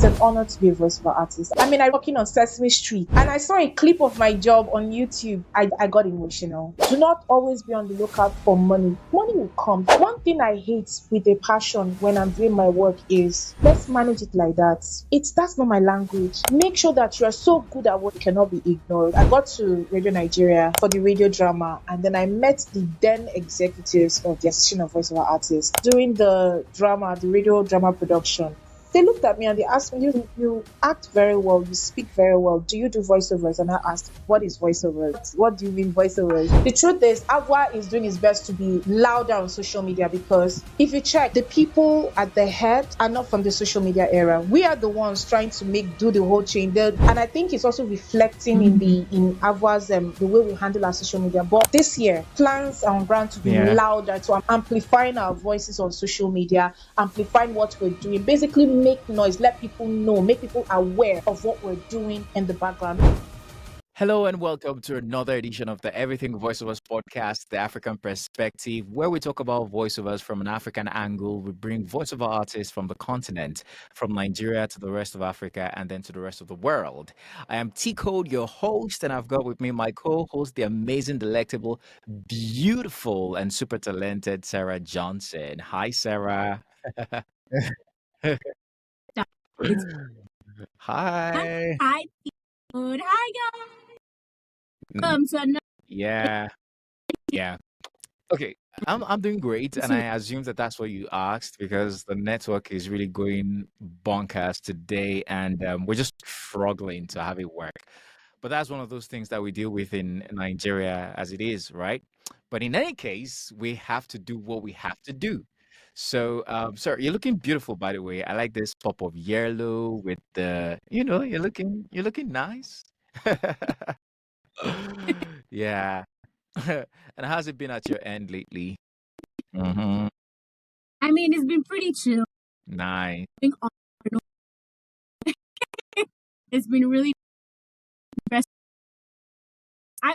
It's an honor to be a voiceover artist. I mean, I'm working on Sesame Street and I saw a clip of my job on YouTube. I got emotional. Do not always be on the lookout for money. Money will come. One thing I hate with a passion when I'm doing my work is let's manage it like that. That's not my language. Make sure that you are so good at what cannot be ignored. I got to Radio Nigeria for the radio drama and then I met the then executives of the Association of Voiceover Artists during the drama, the radio drama production. They looked at me and they asked me, you act very well, you speak very well. Do you do voiceovers? And I asked, what is voiceovers? What do you mean voiceovers? The truth is, AVOA is doing its best to be louder on social media because if you check, the people at the head are not from the social media era. We are the ones trying to do the whole chain. And I think it's also reflecting in AVOA's the way we handle our social media. But this year, plans are on ground to be louder, to amplifying our voices on social media, amplifying what we're doing. Basically, make noise, let people know, make people aware of what we're doing in the background. Hello and welcome to another edition of the Everything Voiceovers podcast, The African Perspective, where we talk about voiceovers from an African angle. We bring voiceover artists from the continent, from Nigeria to the rest of Africa, and then to the rest of the world. I am Tcode, your host, and I've got with me my co-host, the amazing, delectable, beautiful, and super talented Sarah Johnson. Hi, Sarah. Hi. Hi, good. Hi, guys. Welcome to another. Yeah. Okay, I'm doing great, and I assume that that's what you asked because the network is really going bonkers today, and we're just struggling to have it work. But that's one of those things that we deal with in Nigeria as it is, right? But in any case, we have to do what we have to do. So, sir, you're looking beautiful, by the way. I like this pop of yellow with you're looking nice. Yeah. And how's it been at your end lately? Mm-hmm. I mean, it's been pretty chill. Nice. It's been really best. I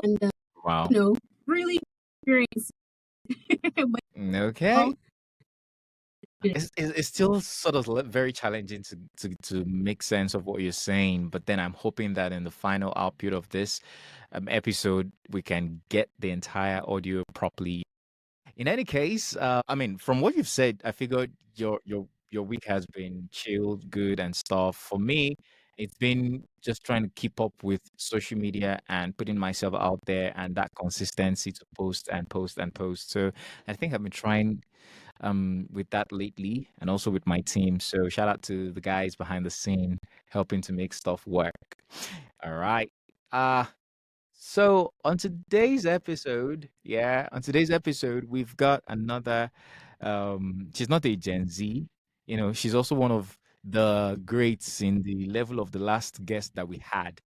and Wow. really experienced. But Okay. It's still sort of very challenging to make sense of what you're saying, but then I'm hoping that in the final output of this episode, we can get the entire audio properly. In any case, I mean, from what you've said, I figured your week has been chilled, good, and stuff. For me, it's been just trying to keep up with social media and putting myself out there and that consistency to post and post and post. So I think I've been trying with that lately and also with my team. So shout out to the guys behind the scene helping to make stuff work. All right. So on today's episode, we've got another she's not a Gen Z, she's also one of the greats in the level of the last guest that we had.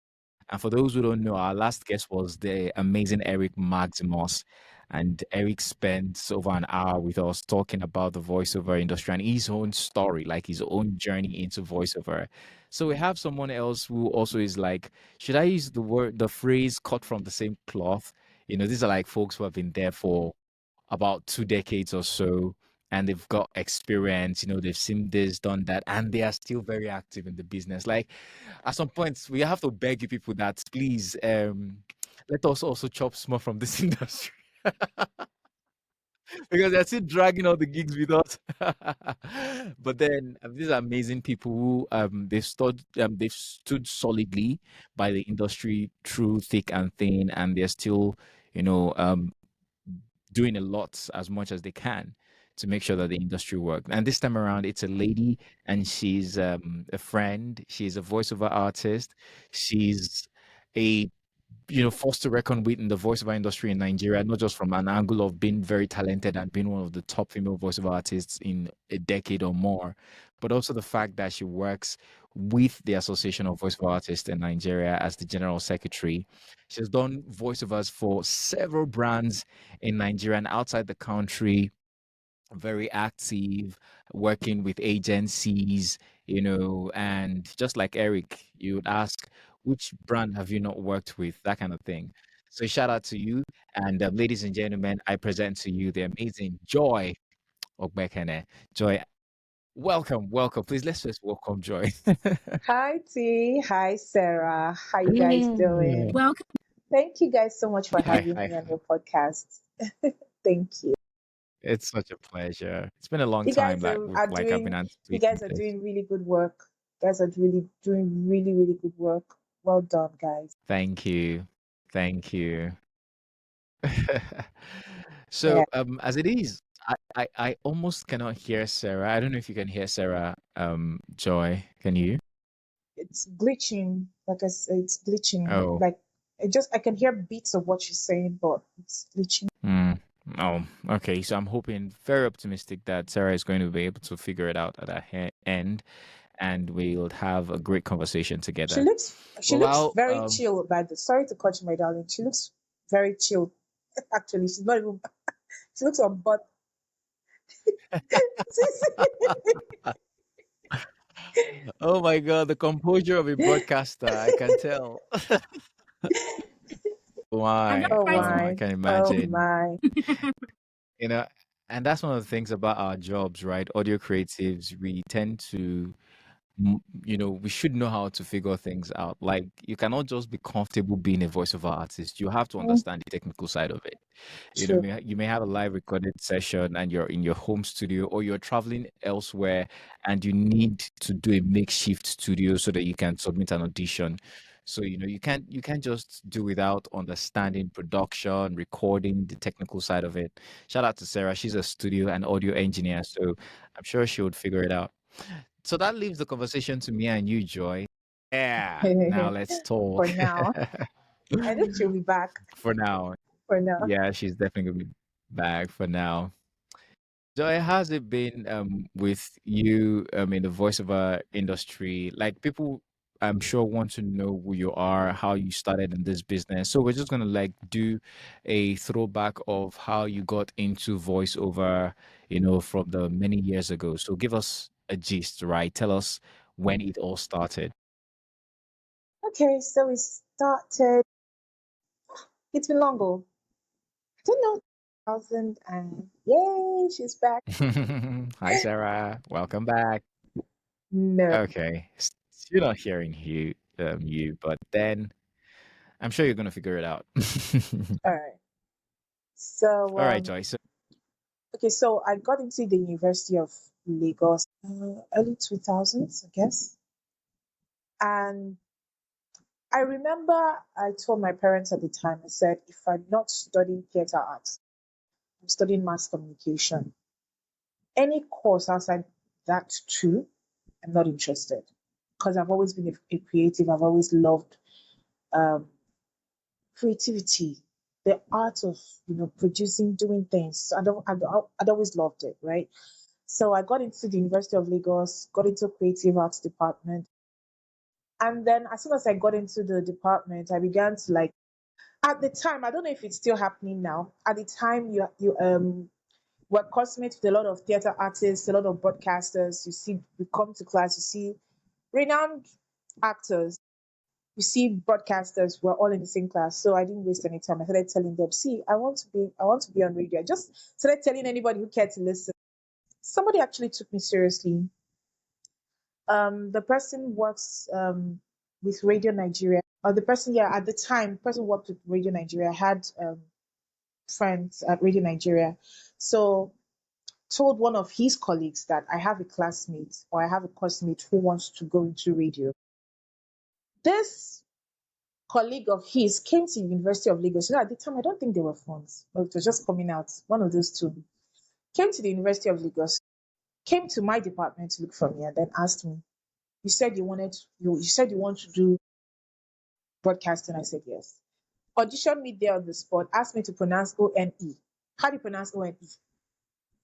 And for those who don't know, our last guest was the amazing Eric Maximus. And Eric spent over an hour with us talking about the voiceover industry and his own story, like his own journey into voiceover. So we have someone else who also is like, should I use the phrase cut from the same cloth? These are like folks who have been there for about 2 decades or so, and they've got experience, they've seen this, done that, and they are still very active in the business. Like at some point, we have to beg you people that please let us also chop small from this industry. Because they're still dragging all the gigs with us. But then these are amazing people who they've stood solidly by the industry through thick and thin, and they're still, doing a lot as much as they can to make sure that the industry works. And this time around, it's a lady, and she's a friend. She's a voiceover artist. She's a force to reckon with in the voiceover industry in Nigeria, not just from an angle of being very talented and being one of the top female voiceover artists in a decade or more, but also the fact that she works with the Association of Voiceover Artists in Nigeria as the general secretary. She's done voiceovers for several brands in Nigeria and outside the country, very active, working with agencies, and just like Eric, you would ask, which brand have you not worked with? That kind of thing. So shout out to you. And ladies and gentlemen, I present to you the amazing Joy Ogbekene. Joy, Welcome, welcome. Please let's just welcome Joy. Hi T, hi Sarah. How you guys Yeah. doing? Welcome. Thank you guys so much for Hi, having hi, me on hi. your podcast. Thank you. It's such a pleasure. It's been a long You time guys that are I've doing been you anticipating guys are this. doing really good work. You guys are really doing really good work. Well done, guys. Thank you. Thank you. Yeah, So, as it is, I almost cannot hear Sarah. I don't know if you can hear Sarah, Joy. Can you? it's glitching. Like I said, it's glitching. Oh, Like I can hear bits of what she's saying, but it's glitching. hmm. Oh, okay. So I'm hoping, very optimistic that Sarah is going to be able to figure it out at her end, and we'll have a great conversation She together. looks she But looks while very chill. By the sorry to cut you, my darling. She looks very chill. Actually, she's not even. She looks on but. oh my God, the composure of a broadcaster, I can tell. I'm just Why? Oh trying to. I my. can Oh imagine. my. You know, and that's one of the things about our jobs, right? Audio creatives, we tend to we should know how to figure things out. Like, you cannot just be comfortable being a voiceover artist. You have to Mm, understand the technical side of it. true. You may have a live recorded session and you're in your home studio, or you're traveling elsewhere and you need to do a makeshift studio so that you can submit an audition. So, you can't just do without understanding production, recording, the technical side of it. Shout out to Sarah. She's a studio and audio engineer, so I'm sure she would figure it out. So that leaves the conversation to me and you, Joy. Yeah. Now let's For talk. now, I know she'll be back. For now. For now. Yeah, she's definitely gonna be back for now. Joy, how's it been with you in the voiceover industry? Like, people, I'm sure, want to know who you are, how you started in this business. So we're just gonna like do a throwback of how you got into voiceover, from the many years ago. So give us a gist, right? Tell us when it all started. Okay, so we started. It's been long ago. I don't know. Thousand and yay, she's back. Hi, Sarah. Welcome back. No. Okay, still not hearing you, but then I'm sure you're gonna figure it out. All right. So All right, Joyce. okay, so I got into the University of Lagos early 2000s, I guess. And I remember I told my parents at the time, I said, if I'm not studying theater arts, I'm studying mass communication. Any course outside that too, I'm not interested. Because I've always been a creative. I've always loved um, creativity, the art of producing, doing things. I'd always loved it, right? So I got into the University of Lagos, got into creative arts department, and then as soon as I got into the department, I began to like. At the time, I don't know if it's still happening now. At the time, you were cosmate with a lot of theater artists, a lot of broadcasters. You come to class, you see renowned actors, you see broadcasters. We're all in the same class, so I didn't waste any time. I started telling them, "See, I want to be on radio." I just started telling anybody who cared to listen. Somebody actually took me seriously. The person works with Radio Nigeria. Or the person, yeah, at the time, the person worked with Radio Nigeria. I had friends at Radio Nigeria. So told one of his colleagues that I have a classmate or I have a classmate who wants to go into radio. This colleague of his came to the University of Lagos. At the time, I don't think there were funds, but it was just coming out. One of those two came to the University of Lagos, came to my department to look for me, and then asked me, you said you want to do broadcasting." I said yes. Auditioned me there on the spot, asked me to pronounce ONE. How do you pronounce ONE?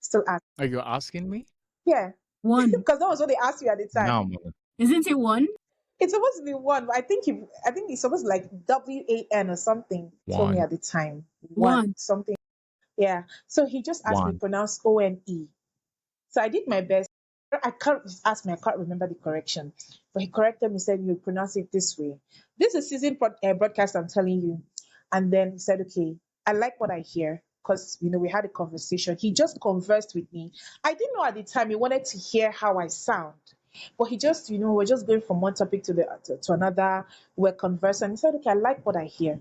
Still ask. Are you asking me? Yeah, One. because that was what they asked you at the time. No, mama. Isn't it one? It's supposed to be one, but I think it's supposed to like WAN or something. He told me One, at the time. One One. something. Yeah. So he just asked me to one. pronounce ONE. So I did my best. I can't ask me, I can't remember the correction. But he corrected me, said you pronounce it this way. This is broadcast I'm telling you. And then he said, okay, I like what I hear. because we had a conversation. He just conversed with me. I didn't know at the time he wanted to hear how I sound, but he just we're just going from one topic to another. We're conversing. He said, "Okay, I like what I hear.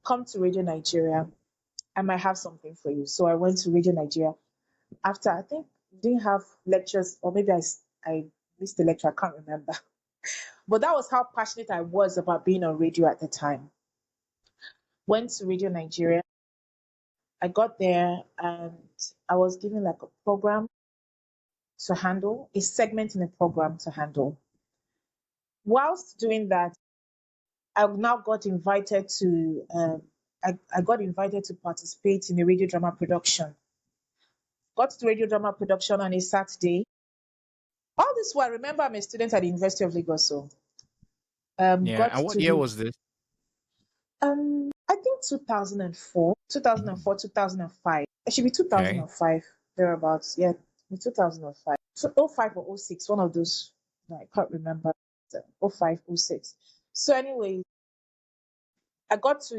Come to Radio Nigeria. I might have something for you." So I went to Radio Nigeria. After, I think we didn't have lectures, or maybe I missed the lecture. I can't remember. But that was how passionate I was about being on radio at the time. Went to Radio Nigeria. I got there and I was given like a program to handle, a segment in a program to handle. Whilst doing that, I now got invited to I got invited to participate in a radio drama production. Got to radio drama production on a Saturday. All this while, remember, I'm a student at the University of Lagos, so Yeah. got And what to year the was this? I think 2004, Mhm. 2005. It should be Okay. 2005 thereabouts. Yeah, 2005. So oh 05 or oh 06, one of those. No, I can't remember. Oh 05, oh 06. So anyway, I got to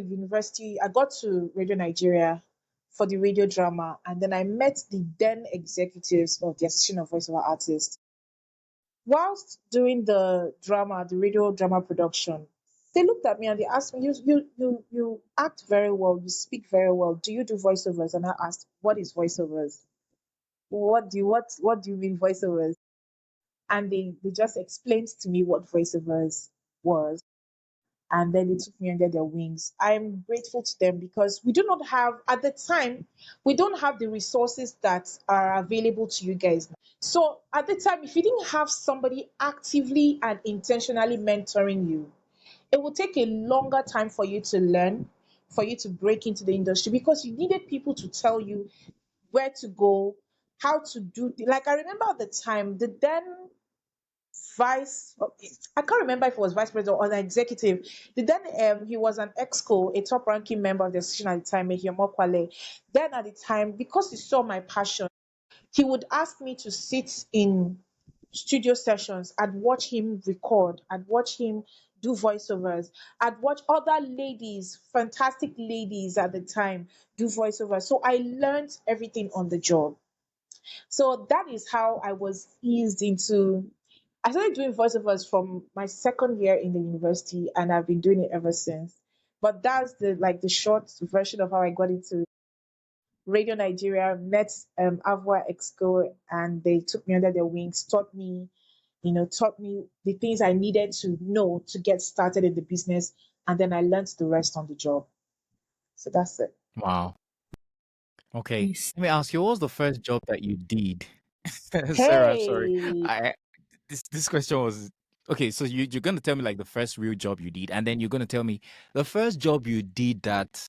Radio Nigeria for the radio drama, and then I met the then executives of the Association of Voiceover Artists. Whilst doing the radio drama production, they looked at me and they asked me, you act very well, you speak very well. Do you do voiceovers? And I asked, what is voiceovers? What do you mean voiceovers? And they just explained to me what voiceovers was, and then they took me under their wings. I'm grateful to them because we do not have, at the time, we don't have the resources that are available to you guys. So at the time, if you didn't have somebody actively and intentionally mentoring you, it would take a longer time for you to learn, for you to break into the industry, because you needed people to tell you where to go, how to do. Like, I remember at the time, the then vice, I can't remember if it was vice president or an executive. The then he was an exco, a top ranking member of the association at the time, Mehiomo Kwale. Then at the time, because he saw my passion, he would ask me to sit in studio sessions. I'd watch him record, I'd watch him do voiceovers, I'd watch other ladies, fantastic ladies at the time, do voiceovers. So I learned everything on the job. So that is how I was eased into. I started doing voiceovers from my second year in the university, and I've been doing it ever since. But that's the short version of how I got into Radio Nigeria. Met AVOA Exco, and they took me under their wings, taught me the things I needed to know to get started in the business, and then I learned the rest on the job. So that's it. Wow. Okay. Nice. Let me ask you, what was the first job that you did? Sarah, I'm sorry. Hey, I this question was okay. So you're gonna tell me like the first real job you did, and then you're gonna tell me the first job you did that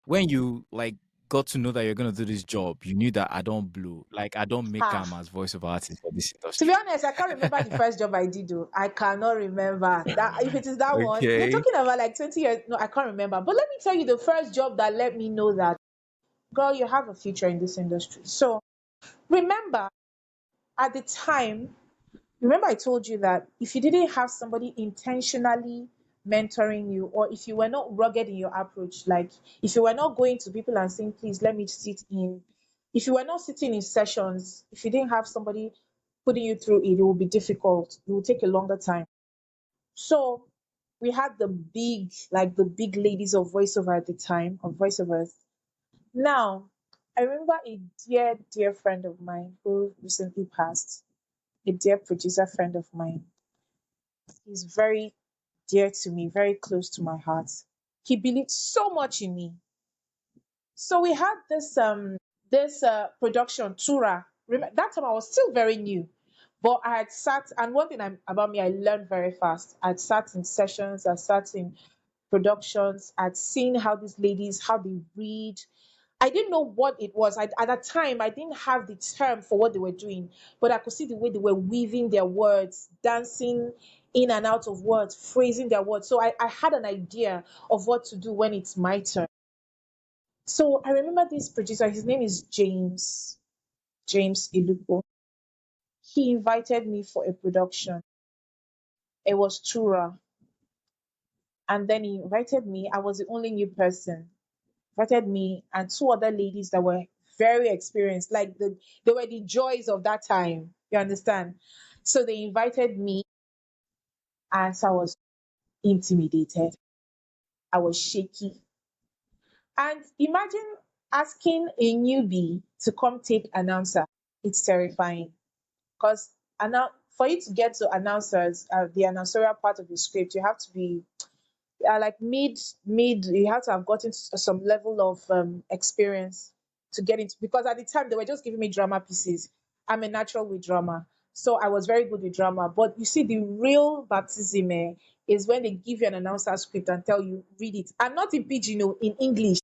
when you like got to know that you're gonna do this job, you knew that I don't blow, like I don't make ha. them as voiceover artist for this To be industry. honest, I can't remember the first job I did though. I cannot remember that. If it is that one, you're Okay. talking about like 20 years. No, I can't remember. But let me tell you the first job that let me know that, girl, you have a future in this industry. So remember, at the time, remember I told you that if you didn't have somebody intentionally mentoring you, or if you were not rugged in your approach, like if you were not going to people and saying, please let me sit in, if you were not sitting in sessions, if you didn't have somebody putting you through it, it will be difficult. It will take a longer time. So we had the big ladies of voiceover at the time, of voiceovers. Now, I remember a dear, dear friend of mine who recently passed, a dear producer friend of mine. He's very dear to me, very close to my heart. He believed so much in me. So we had this production, Tura. That time I was still very new, but I had sat, and one thing about me, I learned very fast. I'd sat in sessions, I sat in productions, I'd seen how these ladies, how they read. I didn't know what it was. At that time, I didn't have the term for what they were doing, but I could see the way they were weaving their words, dancing in and out of words, phrasing their words. So I had an idea of what to do when it's my turn. So I remember this producer, his name is James Ilupo. He invited me for a production. It was Tura. And then he invited me. I was the only new person. invited me and two other ladies that were very experienced. Like they were the joys of that time. You understand? So they invited me, and so I was intimidated. I was shaky. And imagine asking a newbie to come take announcer. It's terrifying because for you to get to announcers, the announcerial part of the script, you have to be like mid. You have to have gotten some level of experience to get into. Because at the time they were just giving me drama pieces. I'm a natural with drama, so I was very good with drama. But you see, the real baptism is when they give you an announcer script and tell you read it. I'm not in pidgin, no, in English.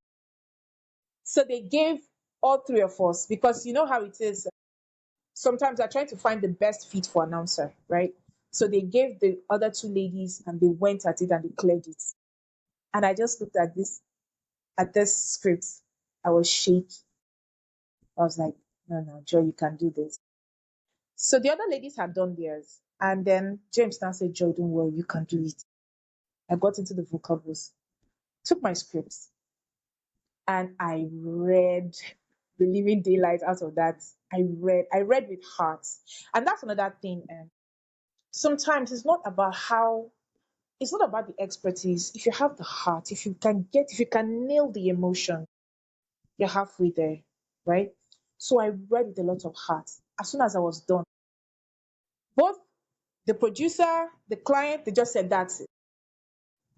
So they gave all three of us, because you know how it is. Sometimes I try to find the best fit for announcer, right? So they gave the other two ladies and they went at it and they cleared it. And I just looked at this script. I was shaky. I was like, no, no, Joy, you can do this. So the other ladies had done theirs. And then James now said, Joy, don't worry, you can do it. I got into the vocabularies, took my scripts, and I read the living daylight out of that. I read with heart. And that's another thing. And sometimes it's not about the expertise. If you have the heart, if you can nail the emotion, you're halfway there, right? So I read with a lot of heart. As soon as I was done, both the producer, the client, they just said that's it.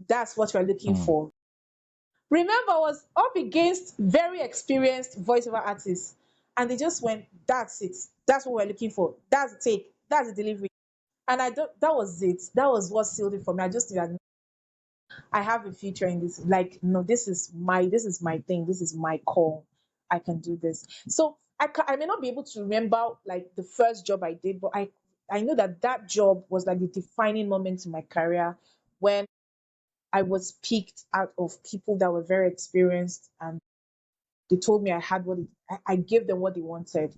That's what we're looking Mm. for. Remember, I was up against very experienced voiceover artists, and they just went, "That's it. That's what we're looking for. That's the take. That's the delivery." And I don't. That was it. That was what sealed it for me. I just knew that I have a future in this. Like, no, this is my thing. This is my call. I can do this. So I may not be able to remember like the first job I did, but I know that that job was like the defining moment in my career when I was picked out of people that were very experienced, and they told me I had I gave them what they wanted.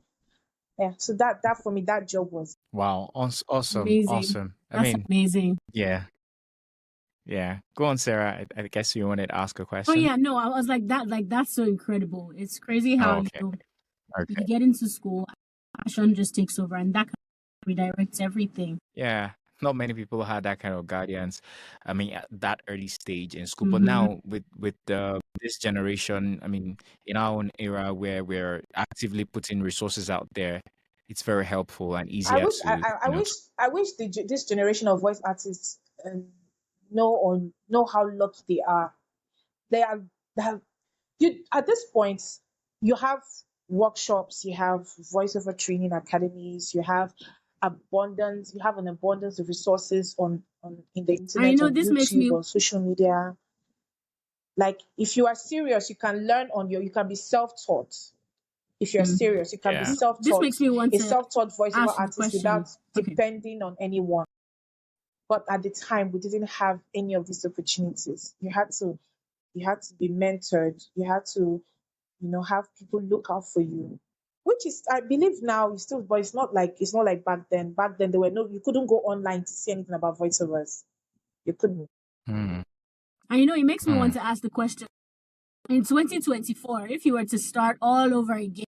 Yeah. So that for me, that job was. Wow. Awesome. Amazing. Awesome. I That's mean, amazing. yeah. Yeah. Go on, Sarah. I guess you wanted to ask a Oh question. yeah, no, I was like that. Like that's so incredible. It's crazy Oh, how okay. you Okay. get into school, passion just takes over, and that kind of redirects everything. Yeah. Not many people had that kind of guidance. I mean, at that early stage in school. But Mm-hmm. now with this generation, I mean, in our own era where we're actively putting resources out there, it's very helpful and I easier wish to, you know, to I wish this generation of voice artists know how lucky they are. They have you at this point. You have workshops, you have voiceover training academies, you have an abundance of resources on in the I internet, know on this makes YouTube, me. on social media. Like if you are serious, you can learn you can be self-taught. If you're Mhm. serious, you can be yeah. This self-taught, makes me want a to self-taught voiceover ask the artist without question. Okay. depending on anyone. But at the time, we didn't have any of these opportunities. You had to be mentored. You had to, have people look out for you. Which is, I believe now, is still, but it's not like back then. Back then, you couldn't go online to see anything about voiceovers. You couldn't. Mm, And it makes me want mm. to ask the question in 2024, if you were to start all over again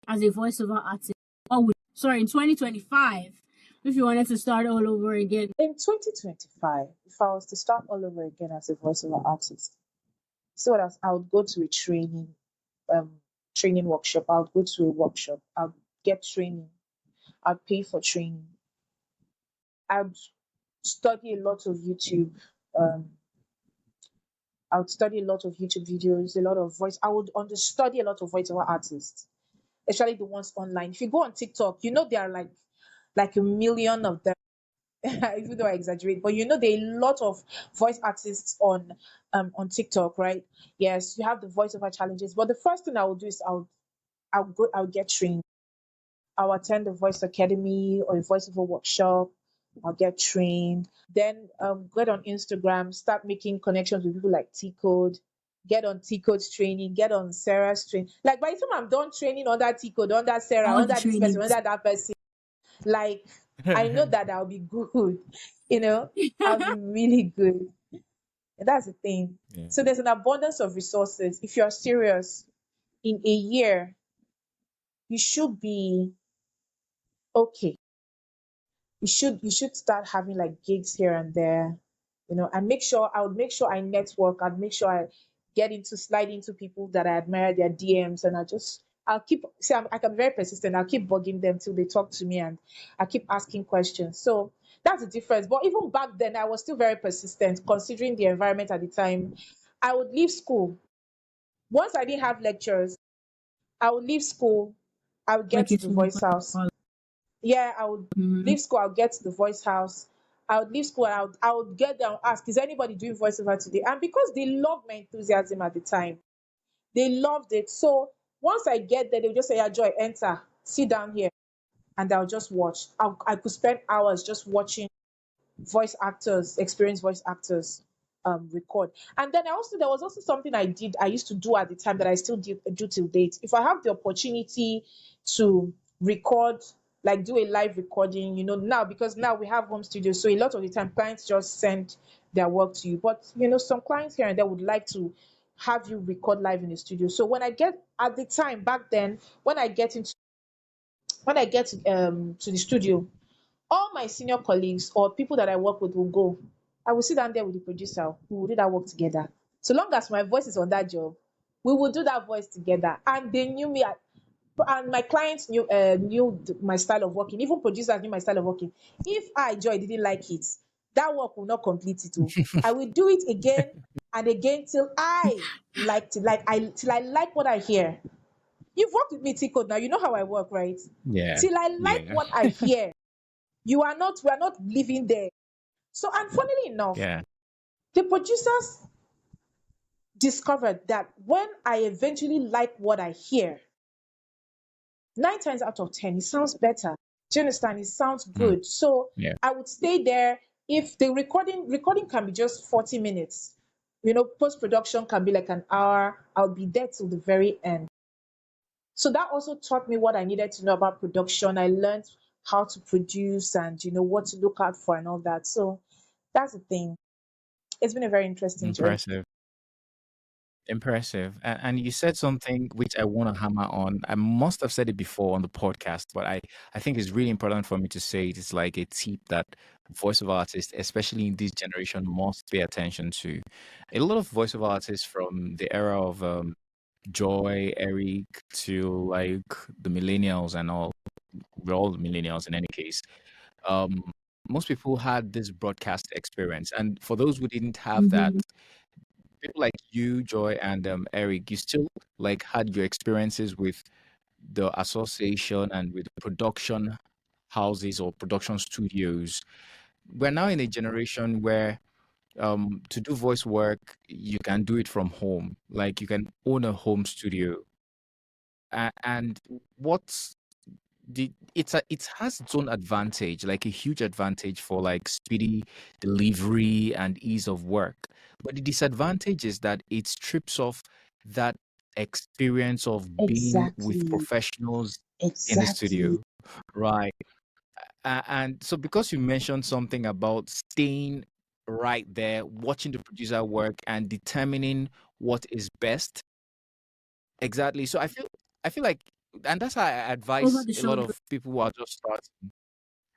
as a voiceover artist, in 2025, if you wanted to start all over again, In 2025, if I was to start all over again as a voiceover artist, so what else? I would go to a training workshop. I would go to a workshop. I'll get training. I'll pay for training. I'd study a lot of YouTube. Um, I would study a lot of YouTube videos, a lot of voice. I would understudy a lot of voiceover artists, especially the ones online. If you go on TikTok, there are like a million of them. Even though I exaggerate, but there are a lot of voice artists on TikTok, right? Yes, you have the voiceover challenges. But the first thing I will do is I'll get trained. I'll attend a voice academy or a voiceover workshop. I'll get trained. Then get on Instagram, start making connections with people like Tcode. Get on Tcode's training, get on Sarah's training. Like by the time I'm done training under Tcode, under Sarah, all the under this person, trainings. under that person, like I know that I'll be good. I'll be really good. And that's the thing. Yeah. So there's an abundance of resources. If you're serious, in a year, you should be okay. You should start having like gigs here and there, and I would make sure I network. I'd make sure I slide into people that I admire their DMs, and I'll keep see I'm very persistent. I'll keep bugging them till they talk to me, and I keep asking questions. So that's the difference. But even back then, I was still very persistent considering the environment at the time. I would leave school. Once I didn't have lectures, I would leave school. I would get Like to it the will be voice part of house. all. Yeah, I would Mm-hmm. leave school. I'll get to the voice house. I would leave school and I would get there and ask, is anybody doing voiceover today? And because they loved my enthusiasm at the time, they loved it. So once I get there, they'll just say, yeah, Joy, enter, sit down here. And I'll just watch. I could spend hours just watching experienced voice actors record. And then there was also something I used to do at the time that I still do till date. If I have the opportunity to record, like do a live recording, now, because now we have home studios, so a lot of the time clients just send their work to you. But some clients here and there would like to have you record live in the studio. So when I get at the time back then, when I get to the studio, all my senior colleagues or people that I work with will go. I will sit down there with the producer. We will do that work together. So long as my voice is on that job, we will do that voice together. And they knew me, and my clients knew my style of working. Even producers knew my style of working. If I, Joy, didn't like it, that work will not complete it. Oh. I will do it again and again till I liked it. Till I like what I hear. You've worked with me, Tcode. Now you know how I work, right? Yeah. Till I like Yeah. what I hear. We are not living there. So, and funnily enough, Yeah. the producers discovered that when I eventually like what I hear, 9 times out of 10, it sounds better. Do you understand? It sounds Mm. good. So Yeah. I would stay there. If the recording can be just 40 minutes, post production can be like an hour, I'll be there till the very end. So that also taught me what I needed to know about production. I learned how to produce and what to look out for and all that. So that's the thing. It's been a very interesting journey. Impressive. Impressive. And you said something which I want to hammer on. I must have said it before on the podcast, but I think it's really important for me to say it. It's like a tip that voiceover artists, especially in this generation, must pay attention to. A lot of voiceover artists from the era of Joy, Eric, to like the millennials and all, we're all millennials in any case. Um, most people had this broadcast experience. And for those who didn't have that, Mm-hmm. people like you, Joy, and Eric, you still like had your experiences with the association and with production houses or production studios. We're now in a generation where to do voice work, you can do it from home. Like you can own a home studio. And what's it has its own advantage, like a huge advantage for like speedy delivery and ease of work. But the disadvantage is that it strips off that experience of being with Exactly. professionals in the Exactly. studio, right? And so because you mentioned something about staying right there, watching the producer work and determining what is best. Exactly. So I feel like, and that's how I Over advise the a lot shoulder. of people who are just starting.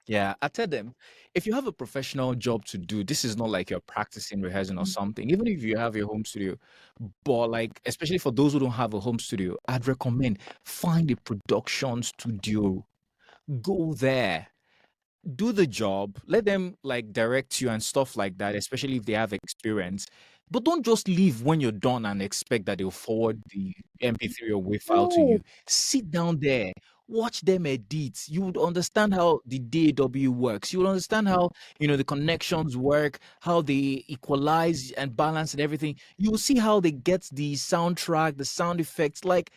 Yeah, I tell them, if you have a professional job to do, this is not like you're practicing, rehearsing or something. Even if you have your home studio, but like, especially for those who don't have a home studio, I'd recommend find a production studio. Go there, do the job, let them like direct you and stuff like that, especially if they have experience. But don't just leave when you're done and expect that they'll forward the MP3 or WAV file to No. you. Sit down there, watch them edit. You would understand how the DAW works. You would understand how, the connections work, how they equalize and balance and everything. You will see how they get the soundtrack, the sound effects. Like,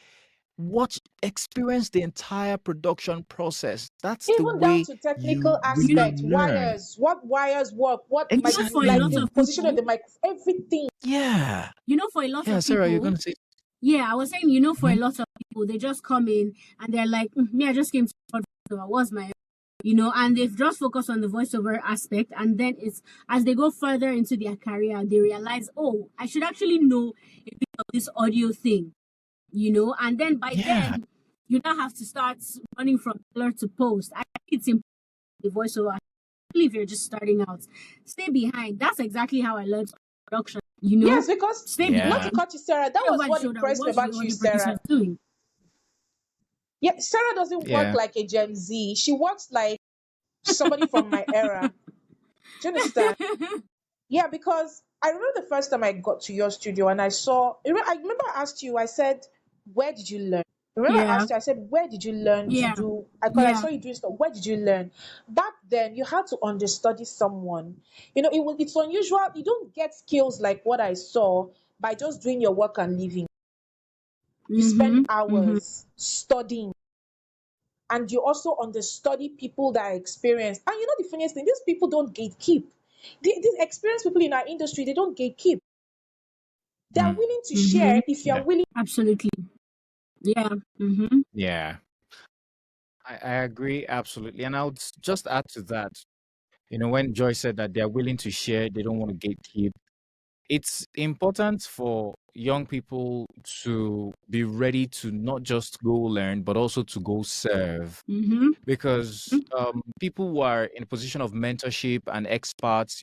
watch, experience the entire production process. That's the Even down way to you technical You really know, aspect, learn. what wires work, what you mic, know, for a like lot Exactly. the of position of people, the mic, everything. Yeah. for a lot Yeah, of Sarah, you're people, gonna say. yeah, I was saying, for a Mhm. lot of people, they just come in and they're like, me, I just came to record voiceover. What's my and they've just focused on the voiceover aspect. And then it's as they go further into their career, they realize, oh, I should actually know a bit of this audio thing, and then by Yeah. then you now have to start running from pillar to post. I think it's important the voiceover, especially if you're just starting out. Stay behind. That's exactly how I learned production. Yes, because Stay not Yeah. to behind. cut you, Sarah, that Stay was over the what shoulder. impressed me Watch the about you, audio Sarah. producers doing. Yeah, Sarah doesn't work Yeah. like a Gen Z. She works like somebody from my era. Do you understand? Yeah, because I remember the first time I got to your studio and I saw, I remember I asked you, I said, where did you learn? Remember I Yeah, asked you, I said, where did you learn to yeah, do? Because I yeah. saw you doing stuff. Where did you learn? Back then, you had to understudy someone. It's unusual. You don't get skills like what I saw by just doing your work and leaving. You spend Mhm, mhm, hours studying, and you also understudy people that are experienced. And the funniest thing, these people don't gatekeep. These experienced people in our industry, they don't gatekeep. They're Mm. willing to mhm. share if you're Yeah. willing. Absolutely. Yeah. Mhm. Yeah. I agree absolutely. And I would just add to that, when Joy said that they're willing to share, they don't want to gatekeep. It's important for young people to be ready to not just go learn, but also to go serve. Mhm. Because people who are in a position of mentorship and experts,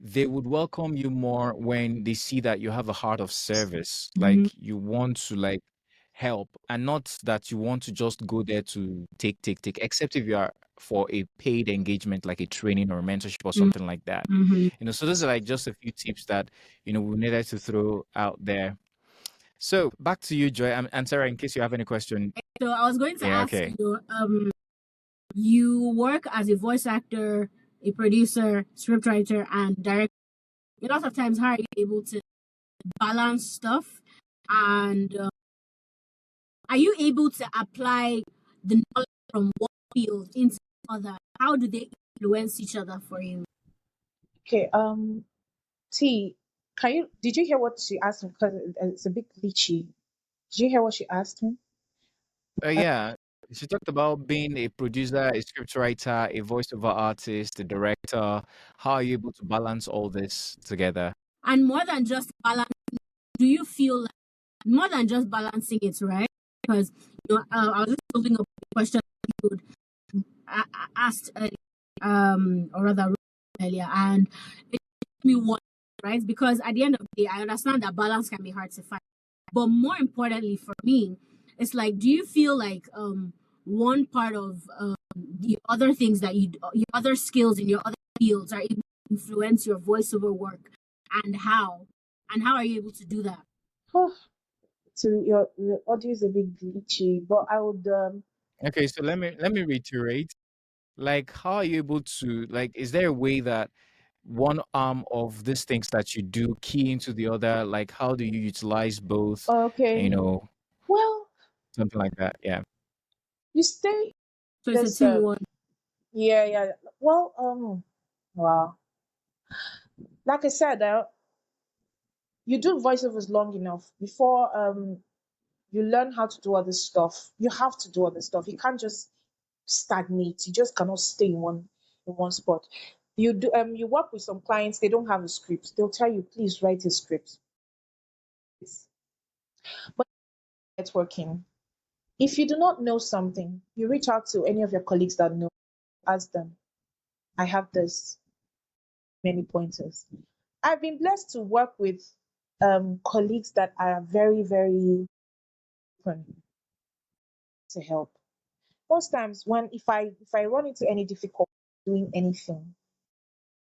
they would welcome you more when they see that you have a heart of service, Mhm. like you want to like help, and not that you want to just go there to take, except if you are for a paid engagement like a training or a mentorship or something like that. Mhm. So those are like just a few tips that we needed to throw out there. So back to you, Joy, and Sarah, in case you have any question. So I was going to Yeah, ask okay. you work as a voice actor, a producer, scriptwriter, and director. A lot of times, how are you able to balance stuff? And are you able to apply the knowledge from one field into other? How do they influence each other for you? Okay, T, did you hear what she asked me? Because it's a bit glitchy. Did you hear what she asked me? Yeah, she talked about being a producer, a scriptwriter, a voiceover artist, a director. How are you able to balance all this together? And more than just balance, do you feel like more than just balancing it, right? Because I was just building up a question you would asked or rather wrote earlier, and it made me wonder, right? Because at the end of the day, I understand that balance can be hard to find, but more importantly for me, it's like, do you feel like one part of the other things that your other skills in your other fields are able to influence your voiceover work, and how are you able to do that? Oh, so your audio is a bit glitchy, but I would Okay, so let me reiterate. Like, how are you able to like? Is there a way that one arm of these things that you do key into the other? Like, how do you utilize both? okay. You know, Well, something like that. Yeah. you stay So it's a this 2-in-1. yeah, yeah. Well, wow. Like I said, you do voiceovers long enough before you learn how to do other stuff. You have to do other stuff. You can't just stagnate. You just cannot stay in one spot. You work with some clients, they don't have a script. They'll tell you, please write a script. But networking. If you do not know something, you reach out to any of your colleagues that know, ask them, I have this, many pointers. I've been blessed to work with colleagues that are very, very open to help. Most times when if I run into any difficulty doing anything,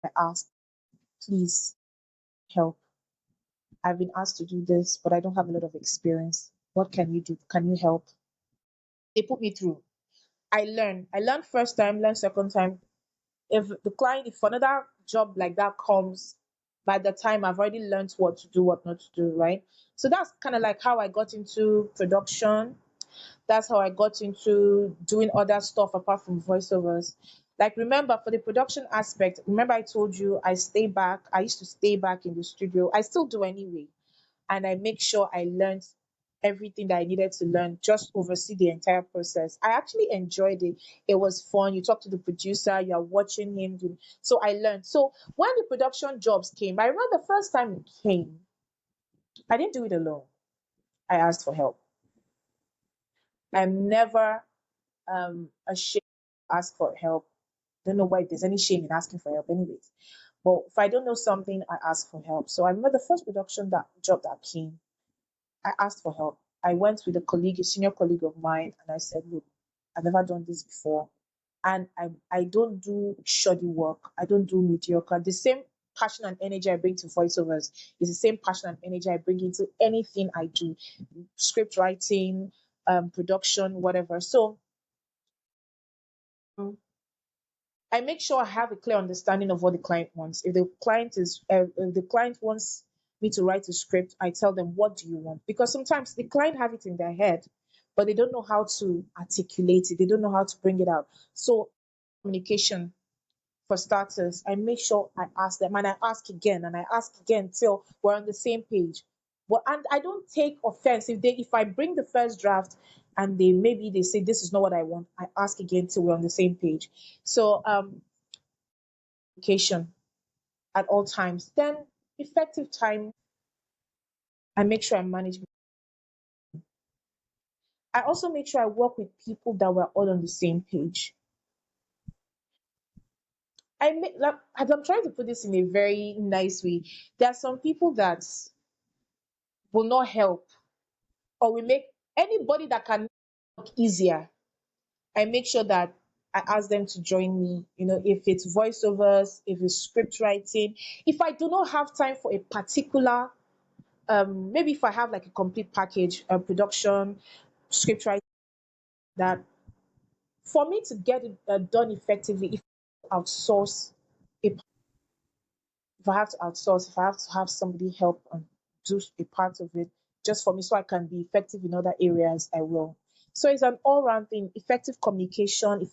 I ask, please help. I've been asked to do this, but I don't have a lot of experience. What can you do? Can you help? They put me through. I learn. I learn first time, learn second time. If another job like that comes, by the time I've already learned what to do, what not to do, right? So that's kind of like how I got into production. That's how I got into doing other stuff apart from voiceovers. Like, remember, for the production aspect, remember I told you I used to stay back in the studio. I still do anyway. And I make sure I learned everything that I needed to learn, just oversee the entire process. I actually enjoyed it. It was fun. You talk to the producer, you're watching him do. So I learned. So when the production jobs came, I remember the first time it came, I didn't do it alone. I asked for help. I'm never ashamed to ask for help. Don't know why there's any shame in asking for help, anyways. But if I don't know something, I ask for help. So I remember the first production that job that came, I asked for help. I went with a colleague, a senior colleague of mine, and I said, look, I've never done this before. And I don't do shoddy work. I don't do mediocre. The same passion and energy I bring to voiceovers is the same passion and energy I bring into anything I do, script writing, production, whatever. So um, I make sure I have a clear understanding of what the client wants. If the client wants me to write a script, I tell them, what do you want? Because sometimes the client have it in their head, but they don't know how to articulate it. They don't know how to bring it out. So communication for starters, I make sure I ask them, and I ask again and I ask again till we're on the same page. But and I don't take offense if I bring the first draft and they say this is not what I want. I ask again till we're on the same page. So communication at all times. Then effective time, I make sure I manage. I also make sure I work with people that were all on the same page. Like, I'm trying to put this in a very nice way. There are some people that will not help or will make anybody that can work easier. I make sure that I ask them to join me. If it's voiceovers, if it's script writing, if I do not have time for a particular, maybe if I have like a complete package, production, script writing, that for me to get it done effectively, if I outsource, if I have to outsource, if I have to have somebody help and do a part of it just for me so I can be effective in other areas, I will. So it's an all-round thing, effective communication,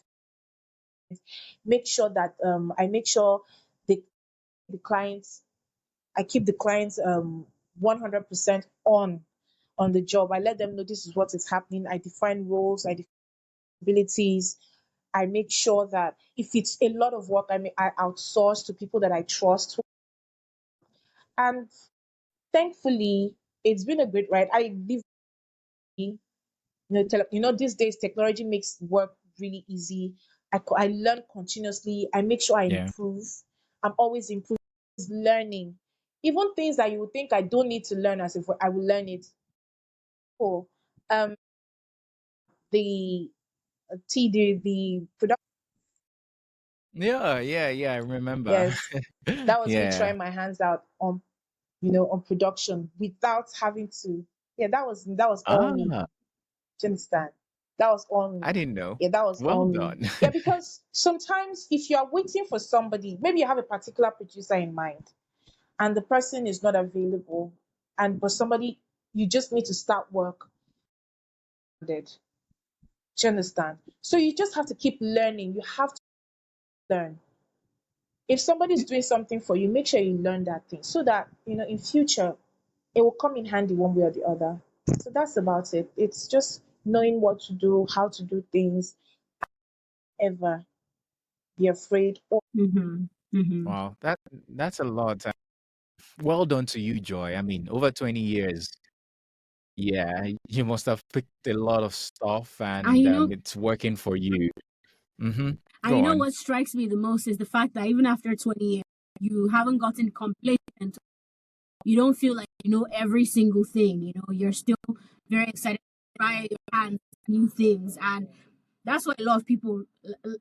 make sure that I make sure the the clients, I keep the clients 100% on the job. I let them know this is what is happening. I define roles, I define abilities. I make sure that if it's a lot of work, I outsource to people that I trust. And thankfully, it's been a great ride. I live, these days technology makes work really easy. I learn continuously. I make sure I Yeah. improve. I'm always improving, learning. Even things that you would think I don't need to learn, as if I will learn it. Oh, um, the the production. Yeah, I remember. Yes, that was me Yeah. trying my hands out on production without having to. Yeah, that was all me. Ah, Do you understand? That was all me. I didn't know. Yeah, that was Well all me. done. Yeah, because sometimes if you are waiting for somebody, maybe you have a particular producer in mind and the person is not available, and but somebody, you just need to start work. Did you understand? So you just have to keep learning. You have to learn. If somebody is doing something for you, make sure you learn that thing so that in future it will come in handy one way or the other. So that's about it. It's just knowing what to do, how to do things, ever be afraid or Mm-hmm. Mm-hmm. Wow, that's a lot. Well done to you, Joy. I mean, over 20 years. Yeah, you must have picked a lot of stuff And and it's working for you. Mm-hmm. Go on. what strikes me the most is the fact that even after 20 years, you haven't gotten complacent. You don't feel like you know every single thing. You're still very excited to try your hands at new things, and that's what a lot of people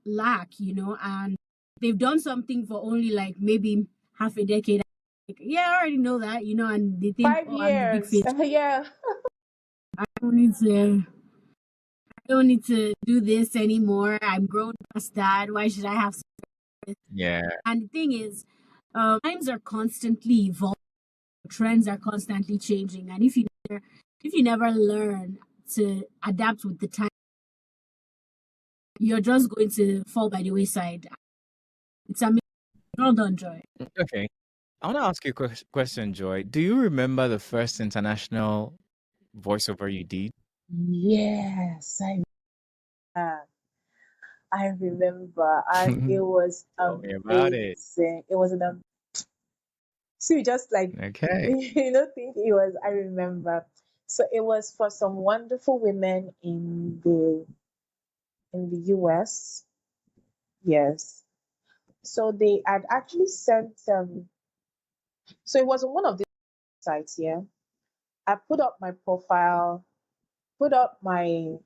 lack. And they've done something for only like maybe half a decade. Like, yeah, I already know that. And they think, five oh, I'm the big years. fish. Yeah. I don't need to. I don't need to do this anymore. I'm grown past that. Why should I have? Yeah. And the thing is, times are constantly evolving. Trends are constantly changing, and if you never learn to adapt with the time, you're just going to fall by the wayside. It's amazing. Well done, Joy. Okay. I want to ask you a question, Joy. Do you remember the first international voiceover you did? Yes, uh, I remember, and it was Tell me about it. amazing. It was an see, just like Okay. think it was. I remember. So it was for some wonderful women in the US. Yes. So they had actually sent so it was on one of the sites, yeah. I put up my profile, put up my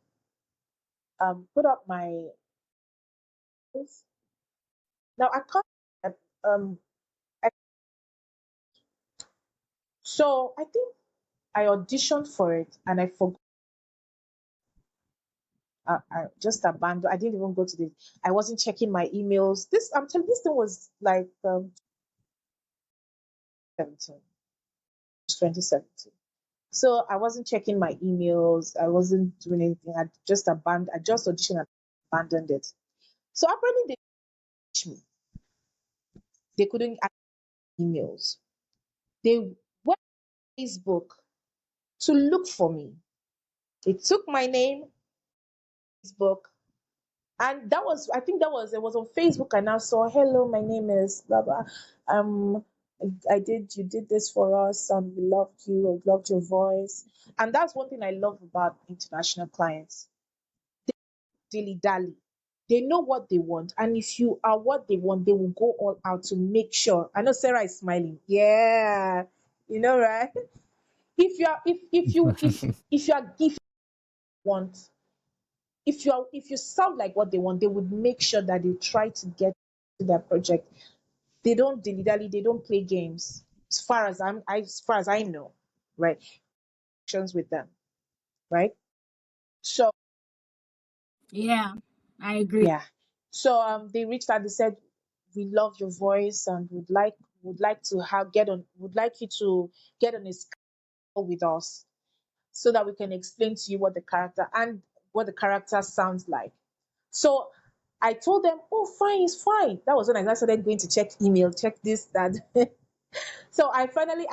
put up my now I can't I, so I think I auditioned for it and I forgot. I just abandoned. I didn't even go to the. I wasn't checking my emails. This I'm telling. This thing was like 17, 2017. So I wasn't checking my emails. I wasn't doing anything. I just abandoned. I just auditioned and abandoned it. So apparently they reached me. They couldn't add emails. They went to Facebook to look for me. They took my name, Facebook, and that was I think that was it was on Facebook. I now saw, hello, my name is blah blah. Um, I did you did this for us. We loved you. I loved your voice, and that's one thing I love about international clients. Dilly dally. They know what they want, and if you are what they want, they will go all out to make sure. I know Sarah is smiling. Yeah, you know, right? If you are, if you are, if you want, if you sound like what they want, they would make sure that they try to get to their project. They don't dilly dally. They don't play games. As far as I know, right? Actions with them, right? So Yeah, I agree. yeah. So they reached out. They said, "We love your voice and would like to have get on. Would like you to get on a call with us so that we can explain to you what the character sounds like." So I told them, "Oh, fine, it's fine." That was when I started going to check email, check this, that. So I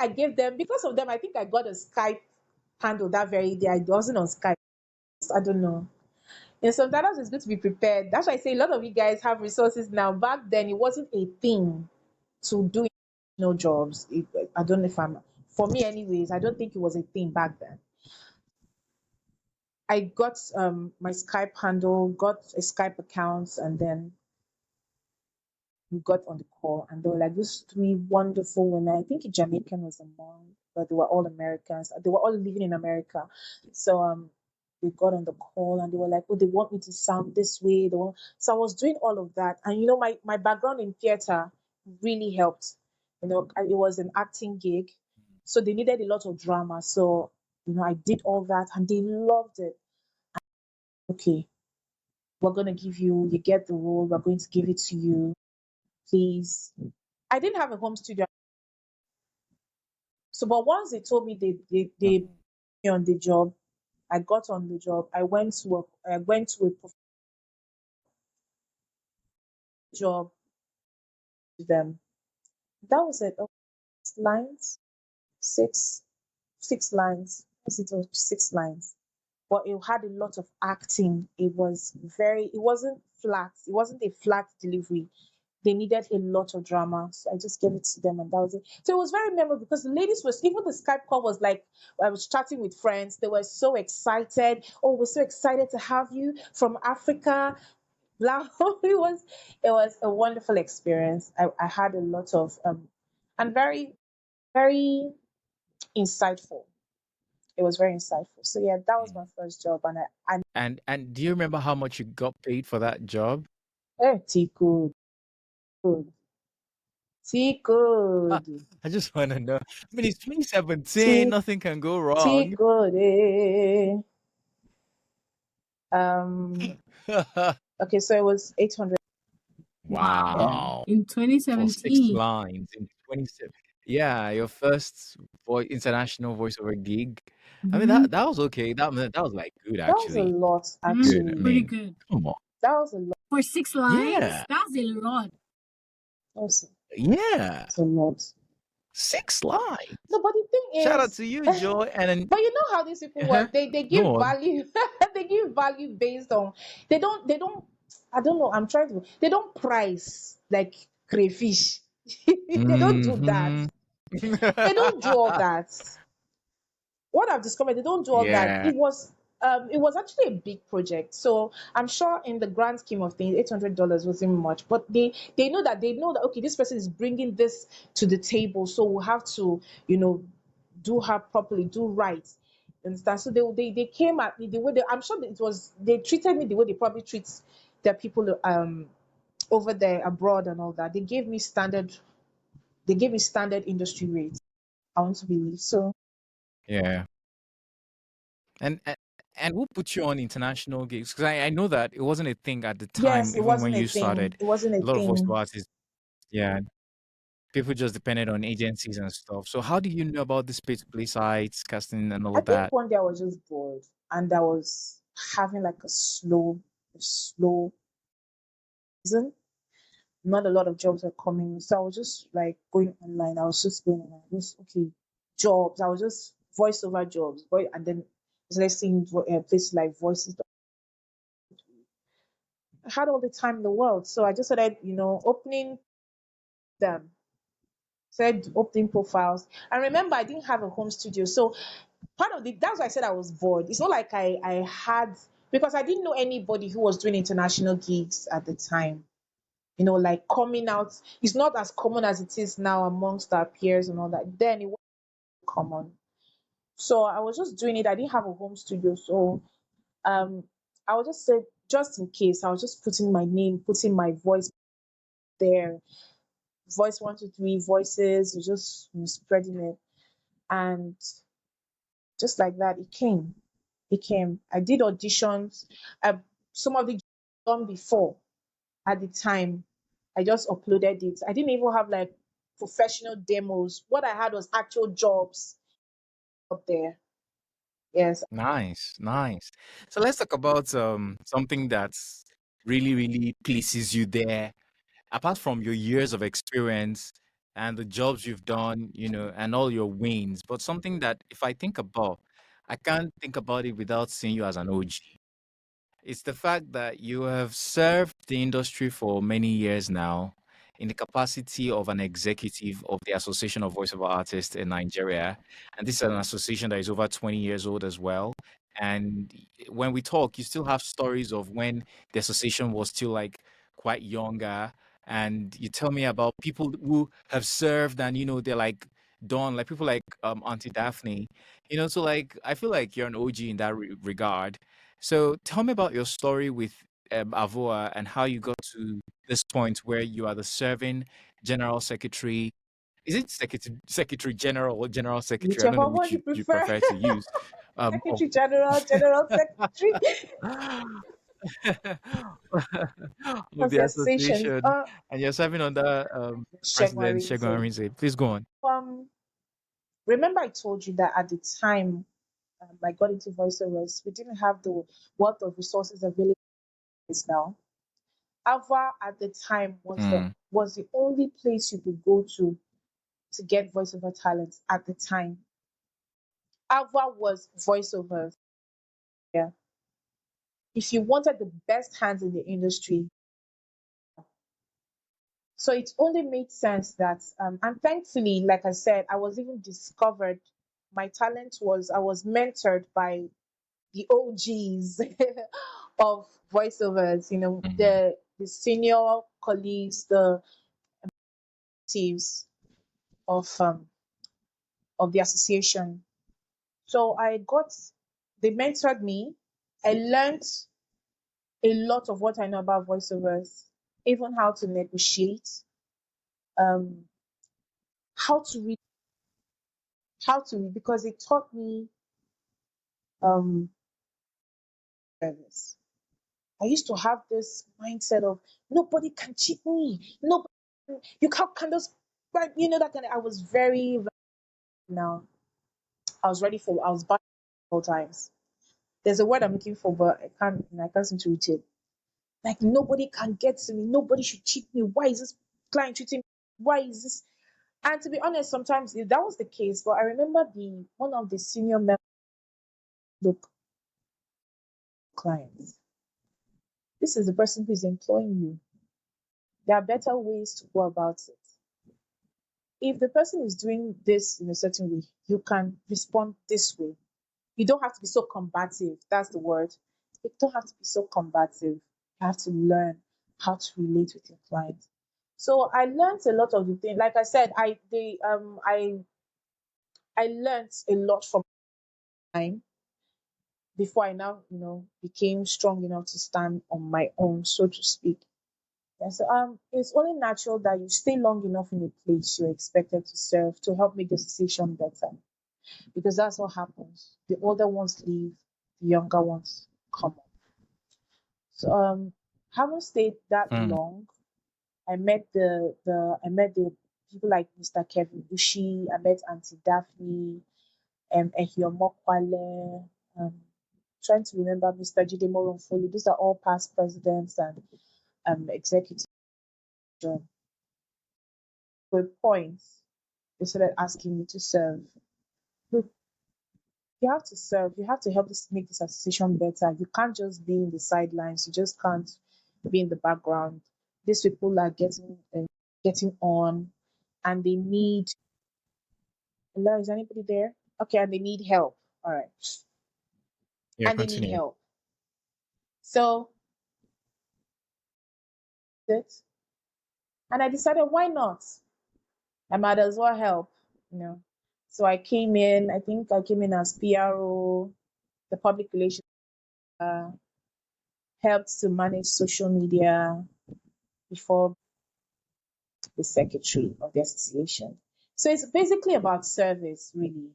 gave them because of them. I think I got a Skype handle that very day. I wasn't on Skype. I don't know. And sometimes it's good to be prepared. That's why I say a lot of you guys have resources now. Back then, it wasn't a thing to do no jobs. I don't know if I'm for me, anyways. I don't think it was a thing back then. I got my Skype handle, got a Skype account, and then we got on the call, and there were like these three wonderful women. I think a Jamaican was among, but they were all Americans. They were all living in America. So we got on the call, and they were like, "Oh, they want me to sound this way." So I was doing all of that, and my background in theater really helped. It was an acting gig, so they needed a lot of drama. So I did all that, and they loved it. Okay, we're gonna give you get the role. We're going to give it to you, please. I didn't have a home studio. So, but once they told me they put me on the job, I got on the job. I went to a job with them. That was it. Oh, 6 lines, six six lines. Was it 6 lines? But it had a lot of acting. It wasn't flat. It wasn't a flat delivery. They needed a lot of drama. So I just gave it to them, and that was it. So it was very memorable because the ladies was even the Skype call was like I was chatting with friends. They were so excited. Oh, we're so excited to have you from Africa. Blah. It was a wonderful experience. I had a lot of and very, very insightful. It was very insightful. So yeah, that was my first job, and I And do you remember how much you got paid for that job? Tcode, Ah, Tcode, I just want to know. I mean, it's 2017. T Nothing can go wrong. Tcode. Um. Okay, so it was 800. Wow. Yeah, Wow. In For 6 2017. lines in 27. Yeah, your first international voiceover gig. I mean, Mm-hmm. that was okay. That was like good that was a actually. lot Mm, Good. I actually. pretty mean, good. come on. That was a lot. For 6 lines, Yeah. that's a lot. That was, Yeah. a lot. 6 lines. No, but the thing Shout out is, to you, Joy. And then, but you know how these people uh-huh. work. They give Go on. value. They give value based on they don't. I don't know. I'm trying to. They don't price like crayfish. They don't do that. Hmm. They don't do all that. What I've discovered, they don't do all that. Yeah. It was actually a big project. So I'm sure in the grand scheme of things, $800 wasn't much. But they know that okay, this person is bringing this to the table, so we'll have to do her properly, do right. Understand? So they came at me the way I'm sure that it was they treated me the way they probably treat their people over there abroad and all that. They gave me standard industry rates. I want to believe so. Yeah. And and who put you on international gigs? Because I know that it wasn't a thing at the time, Yes, it even when wasn't a you thing. started. It wasn't a A lot of voice thing. artists, yeah, people just depended on agencies and stuff. So how do you know about this pay to play sites, casting, and all I of think that? one day I was just bored and I was having like a slow season. Not a lot of jobs were coming. So I was just like going online. I was just going online. Just okay, jobs. I was just voiceover jobs. And then let's see places like voices. I had all the time in the world. So I just started, opening them. Said opening profiles. And remember I didn't have a home studio. So part of the that's why I said I was bored. It's not like I had because I didn't know anybody who was doing international gigs at the time. Like coming out. It's not as common as it is now amongst our peers and all that. Then it was common. So I was just doing it. I didn't have a home studio. So um I would just say just in case, I was just putting my name, putting my voice there. Voice 123 voices, just spreading it. And just like that, it came. It came. I did auditions. Some of the done before at the time. I just uploaded it. I didn't even have like professional demos. What I had was actual jobs up there. Yes. Nice, nice. So let's talk about something that's really, really pleases you there. Apart from your years of experience and the jobs you've done, and all your wins, but something that if I think about, I can't think about it without seeing you as an OG. It's the fact that you have served the industry for many years now in the capacity of an executive of the Association of Voiceover Artists in Nigeria. And this is an association that is over 20 years old as well. And when we talk, you still have stories of when the association was still like quite younger. And you tell me about people who have served and, they're like done, like people like Auntie Daphne. So like I feel like you're an OG in that regard. So tell me about your story with AVOA and how you got to this point where you are the serving general secretary. Is it secretary general or general secretary? I don't know Whichever one which you you prefer. prefer to use. Of Secretary General, General Secretary of of the the association. association, and you're serving under President Shegun Shegmarinze. Arinze. Please go on. Um, Remember I told you that at the time I got into voiceovers, we didn't have the wealth of resources available now. Ava at the time Mm, was the only place you could go to get voiceover talents at the time. Ava was voiceovers. Yeah. If you wanted the best hands in the industry, so it only made sense that and thankfully, like I said, I was even discovered. My talent was I was mentored by the OGs of voiceovers, mm, the senior colleagues, the thieves of the association. So they mentored me. I learned a lot of what I know about voiceovers, even how to negotiate, um, how to read, because it taught me um, service. I used to have this mindset of nobody can cheat me. Nobody, you can just, but that kind of. I was very now. I was back all times. There's a word I'm looking for, but I can't seem to reach it. Like nobody can get to me. Nobody should cheat me. Why is this client treating me? Why is this? And to be honest, sometimes if that was the case, but I remember the one of the senior members, look, clients, this is the person who is employing you. There are better ways to go about it. If the person is doing this in a certain way, you can respond this way. You don't have to be so combative. That's the word. You don't have to be so combative. You have to learn how to relate with your client. So I learned a lot of the things. Like I said, I learned a lot from time before I now, became strong enough to stand on my own, so to speak. Yes, it's only natural that you stay long enough in a place you're expected to serve to help make the situation better, because that's what happens. The older ones leave, the younger ones come up. So haven't stayed that Mm. long. I met the people like Mr. Kevin Bushi. I met Auntie Daphne, Ehiomo Kwale, trying to remember Mr. Jide Moronfolu. These are all past presidents and executives. To a point, they started asking me to serve. Look, you have to serve. You have to help this make this association better. You can't just be in the sidelines. You just can't be in the background. These people are getting on, and they need. Hello, is anybody there? Okay, and they need help. All right, Yeah, and they need continue. help. So it, and I decided, why not? I might as well help. You know. So I came in. I think I came in as PRO, the public relations. Helped to manage social media before the secretary of the association. So it's basically about service, really.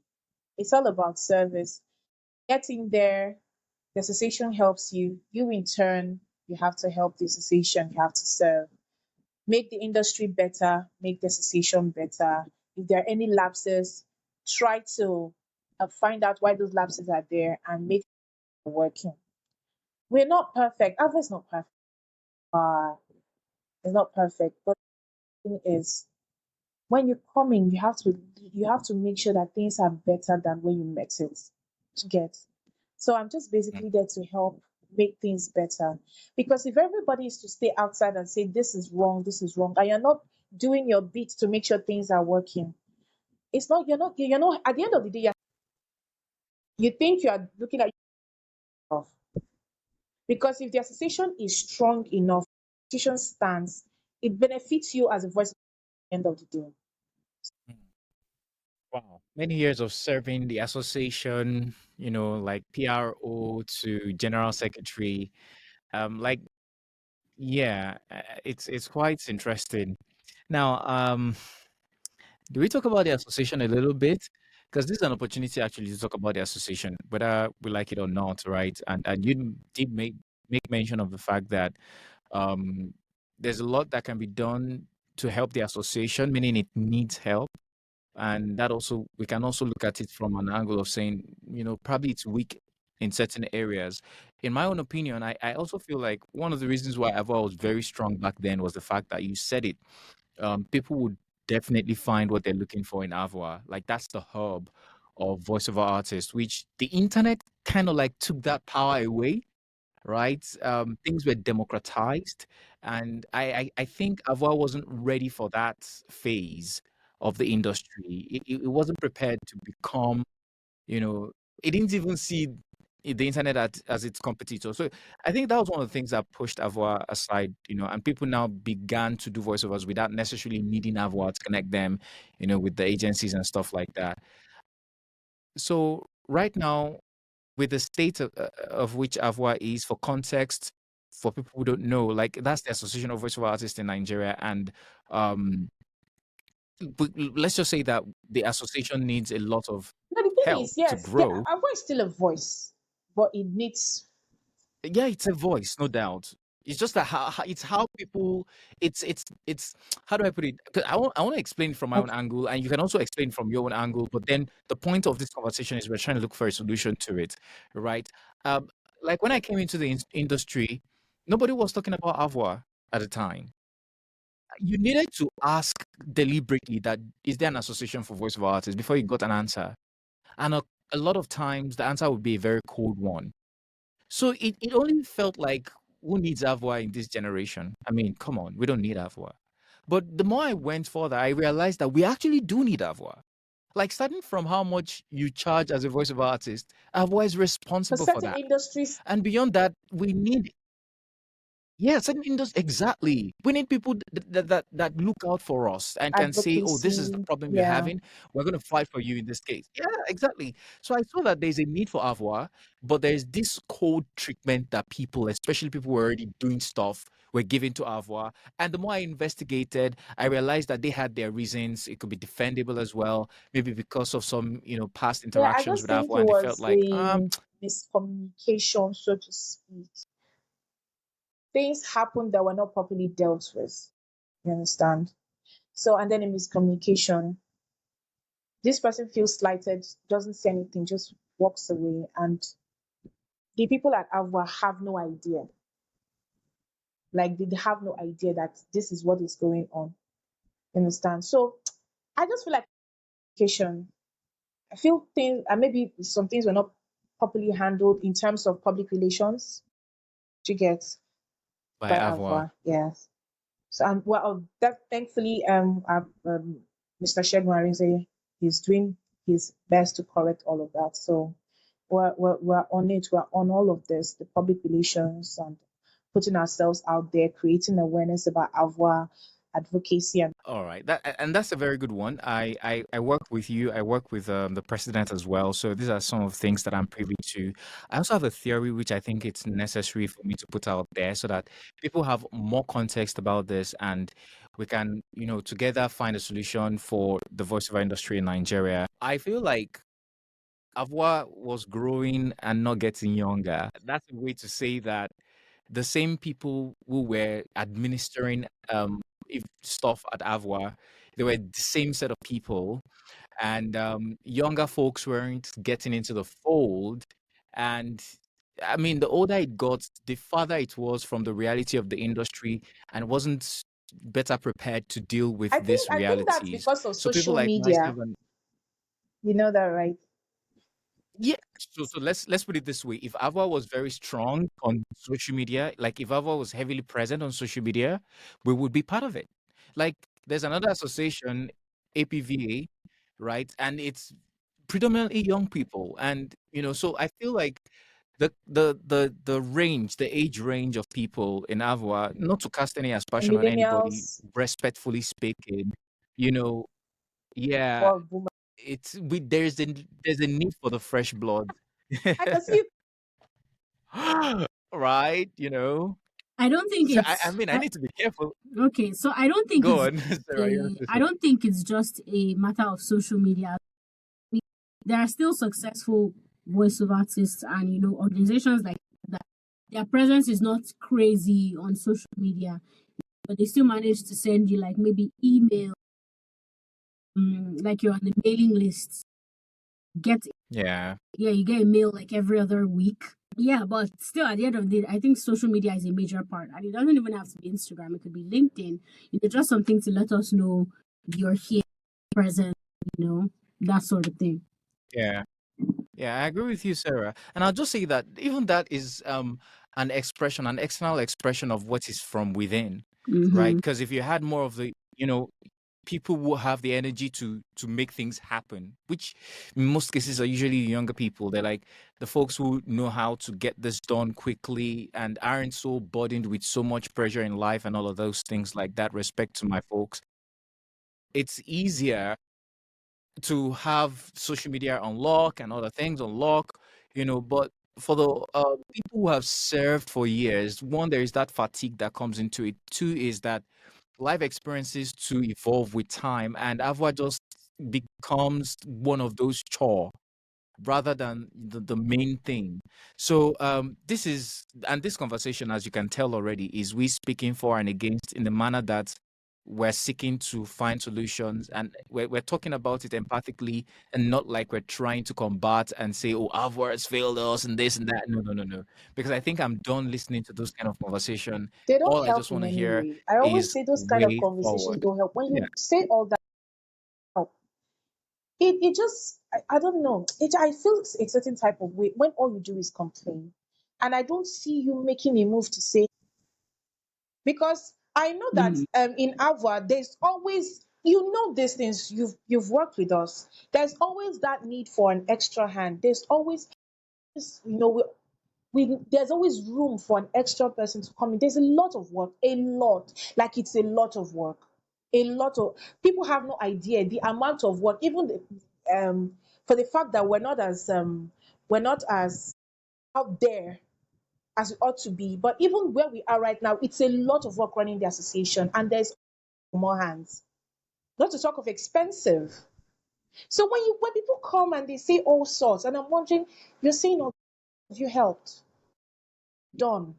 It's all about service. Getting there, the association helps you. You, in turn, you have to help the association. You have to serve. Make the industry better, make the association better. If there are any lapses, try to find out why those lapses are there and make it working. We're not perfect. AVOA is not perfect. It's not perfect. But the thing is, when you come in, you have to make sure that things are better than when you met it. To get. So I'm just Mm. basically there to help make things better. Because if everybody is to stay outside and say this is wrong, and you're not doing your bit to make sure things are working, it's not you're not at the end of the day, you think you are looking at yourself. Because if the association is strong enough, the association stands, it benefits you as a voice at the end of the day. Mm. Wow. Many years of serving the association, like PRO to general secretary. Like, yeah, it's quite interesting. Now, do we talk about the association a little bit? Because this is an opportunity actually to talk about the association, whether we like it or not, right? And you did make mention of the fact that um, there's a lot that can be done to help the association, meaning it needs help. And that also, we can also look at it from an angle of saying, probably it's weak in certain areas. In my own opinion, I also feel like one of the reasons why AVOA was very strong back then was the fact that you said it. People would definitely find what they're looking for in AVOA. Like, that's the hub of voiceover artists, which the internet kind of like took that power away, right? Things were democratized, and I think AVOA wasn't ready for that phase of the industry. It wasn't prepared to become, you know, it didn't even see the internet as its competitor. So I think that was one of the things that pushed AVOA aside, and people now began to do voiceovers without necessarily needing AVOA to connect them, with the agencies and stuff like that. So right now, with the state of which AVOA is, for context, for people who don't know, like, that's the Association of Voiceover Artists in Nigeria, and um, let's just say that the association needs a lot of But the thing help is, to yes, yeah, grow. our voice is still a voice, but it needs. Yeah, it's a voice, no doubt. It's just that it's how people. It's how do I put it? 'Cause I want to explain from my own Okay. angle, and you can also explain from your own angle. But then the point of this conversation is we're trying to look for a solution to it, right? Um, like, when I came into the industry, nobody was talking about AVOA at the time. you needed to ask deliberately that is there an association for voiceover artists before you got an answer. And a lot of times the answer would be a very cold one. So it only felt like, who needs AVOA in this generation? I mean, come on, we don't need AVOA. But the more I went further, I realized that we actually do need AVOA. Like, starting from how much you charge as a voiceover artist, AVOA is For responsible for certain that. industries, And beyond that, we need, yeah, certain industries, exactly. We need people that look out for us and can say, "Oh, this is the advocacy, problem you're yeah. having. We're going to fight for you in this case." Yeah, exactly. So I saw that there's a need for AVOA, but there's this cold treatment that people, especially people who are already doing stuff, were giving to AVOA. And the more I investigated, I realized that they had their reasons. It could be defendable as well, maybe because of some, past Yeah, I interactions just with think AVOA, it and they felt was like, a miscommunication, so to speak. Things happened that were not properly dealt with. You understand? So, and then a miscommunication. This person feels slighted, doesn't say anything, just walks away, and the people at Avwa have no idea. Like they have no idea that this is what is going on. You understand? So I just feel like communication. I feel things, and maybe some things were not properly handled in terms of public relations. To get by by AVOA. Avwa, yes. So well, that thankfully, Mr. Shegun Arinze is doing his best to correct all of that. So we're on it. We're on all of this, the public relations and putting ourselves out there, creating awareness about AVWA advocacy and All right, and that's a very good one. I work with you. I work with the president as well. So these are some of the things that I'm privy to. I also have a theory which I think it's necessary for me to put out there so that people have more context about this, and we can, together find a solution for the voiceover industry in Nigeria. I feel like Avwa was growing and not getting younger. That's a way to say that the same people who were administering stuff at Avwa, they were the same set of people, and younger folks weren't getting into the fold. And I mean, the older it got, the farther it was from the reality of the industry, and wasn't better prepared to deal with these I think that's realities. because of So people social like media. myself and You know that, right? yeah, so let's put it this way. If Ava was very strong on social media, like if Ava was heavily present on social media, we would be part of it. Like there's another association, APVA, right? And it's predominantly young people. And so I feel like the range, the age range of people in Ava, not to cast any aspersion on anybody, Millennials respectfully speaking, you know, yeah, or boomers. there's a need for the fresh blood. I can see Right, I don't think so I it's mean, I need to be careful. okay. So I don't think Go it's on. Sarah, you have to I say. don't think it's just a matter of social media. There are still successful voiceover artists and organizations like that. Their presence is not crazy on social media, but they still manage to send you like maybe email, like you're on the mailing list. Get Yeah. You get a mail like every other week. Yeah, but still at the end of the day, I think social media is a major part. And it doesn't even have to be Instagram, it could be LinkedIn. Just something to let us know you're here, present, that sort of thing. Yeah. Yeah, I agree with you, Sarah. And I'll just say that even that is an expression, an external expression of what is from within, right? Mm-hmm. Because if you had more of the, people will have the energy to make things happen, which in most cases are usually younger people. They're like the folks who know how to get this done quickly and aren't so burdened with so much pressure in life and all of those things like that. Respect to my folks. It's easier to have social media on lock and other things on lock, but for the people who have served for years, one, there is that fatigue that comes into it. Two is that life experiences to evolve with time, and Avwa just becomes one of those chore rather than the main thing. So this conversation, as you can tell already, is we speaking for and against in the manner that we're seeking to find solutions, and we're talking about it empathically, and not like we're trying to combat and say, oh, our words failed us and this and that. No, no, no, no. Because I think I'm done listening to those kind of conversation. They don't All I help just in want to any hear way. I always is say those kind of way conversations forward. don't help. When Yeah. you say all that, help, it just, I don't know. I feel a certain type of way when all you do is complain. And I don't see you making a move to say, because I know that Mm. in AVOA, there's always, you know, these things, you've worked with us. There's always that need for an extra hand. There's always, you know, there's always room for an extra person to come in. There's a lot of work, a lot. Like it's a lot of work. A lot of people have no idea the amount of work, even for the fact that we're not as out there as we ought to be. But even where we are right now, it's a lot of work running the association, and there's more hands. Not to talk of expensive. So when people come and they say all sorts, and I'm wondering, you're saying, oh, have you helped? Done.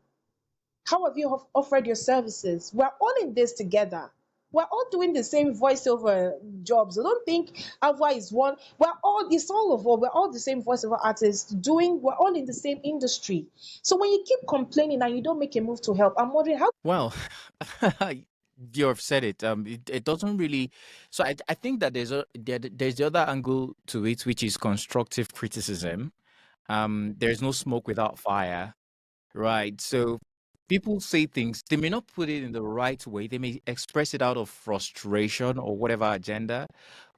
How have you offered your services? We're all in this together. We're all doing the same voiceover jobs. I don't think Ava is one. It's all of us. We're all the same voiceover artists doing, we're all in the same industry. So when you keep complaining and you don't make a move to help, I'm wondering how. Well, you've said it. It doesn't really. So I think that there's the other angle to it, which is constructive criticism. There's no smoke without fire. Right. So people say things, they may not put it in the right way. They may express it out of frustration or whatever agenda,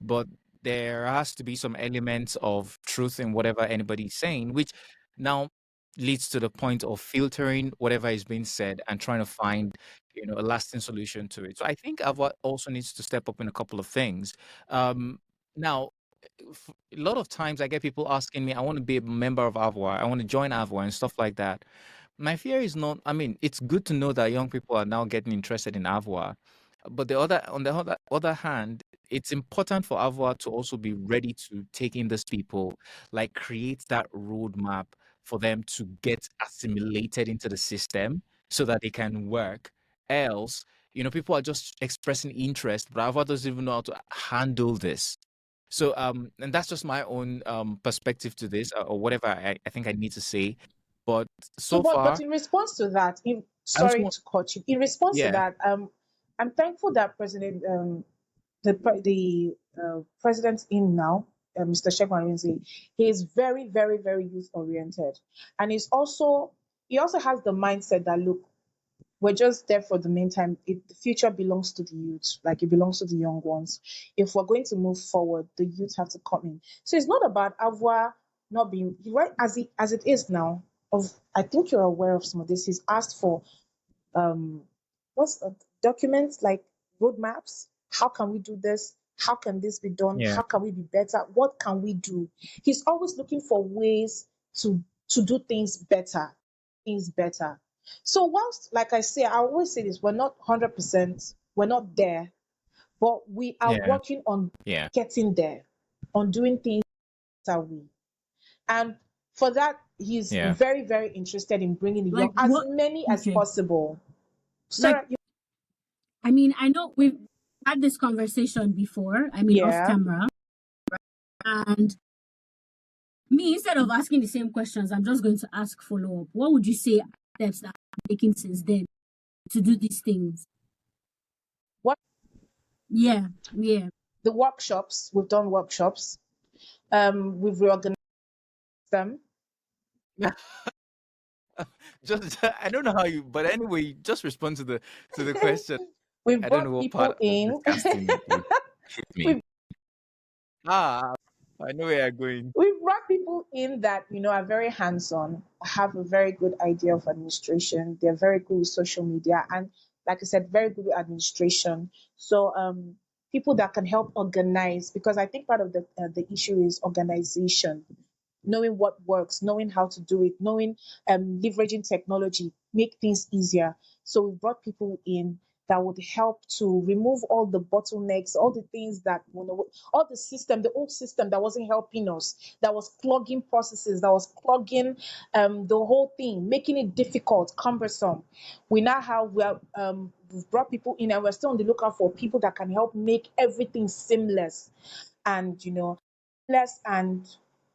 but there has to be some elements of truth in whatever anybody's saying, which now leads to the point of filtering whatever is being said and trying to find, a lasting solution to it. So I think Ava also needs to step up in a couple of things. Now, a lot of times I get people asking me, I want to be a member of AVOA, I want to join AVOA and stuff like that. My fear is not, I mean, it's good to know that young people are now getting interested in AVOA, but on the other hand, it's important for AVOA to also be ready to take in these people, like create that roadmap for them to get assimilated into the system so that they can work. Else, people are just expressing interest, but AVOA doesn't even know how to handle this. So, and that's just my own perspective to this, or whatever I think I need to say. But So, so but far, in response to that, I just sorry want, to cut you. In response to yeah, that, I'm thankful that the president in now, Mr. Shegun Arinze, he is very, very, very youth oriented, and he also has the mindset that, look, we're just there for the meantime. The future belongs to the youth, like it belongs to the young ones. If we're going to move forward, the youth have to come in. So it's not about Avwa not being right as it is now. Of I think you're aware of some of this. He's asked for um what's documents like roadmaps. How can we do this? How can this be done? yeah, How can we be better? What can we do? He's always looking for ways to do things better. So whilst, like I say, I always say this, we're not 100%, we're not there, but we are yeah, working on yeah, getting there, on doing things better way. And for that, he's yeah, very, very interested in bringing the Like young, as what? many as Okay. possible. Like, Sarah, I mean, I know we've had this conversation before. I mean, off yeah. camera. And me, instead of asking the same questions, I'm just going to ask follow up. What would you say are steps that I'm taking since then to do these things? What Yeah, yeah. the workshops, we've done workshops. We've reorganized them. just I don't know how you, but anyway, just respond to the question. We've I don't know brought what part people of this in. casting would hit me. we've Ah, I know where you're going. we've brought people in that are very hands-on, have a very good idea of administration. They're very good with social media, and like I said, very good with administration. So people that can help organize, because I think part of the issue is organization, knowing what works, knowing how to do it, knowing leveraging technology, make things easier. So we've brought people in that would help to remove all the bottlenecks, all the things that, all the system, the old system that wasn't helping us, that was clogging processes, that was clogging the whole thing, making it difficult, cumbersome. We now have, we've brought people in, and we're still on the lookout for people that can help make everything seamless and, less and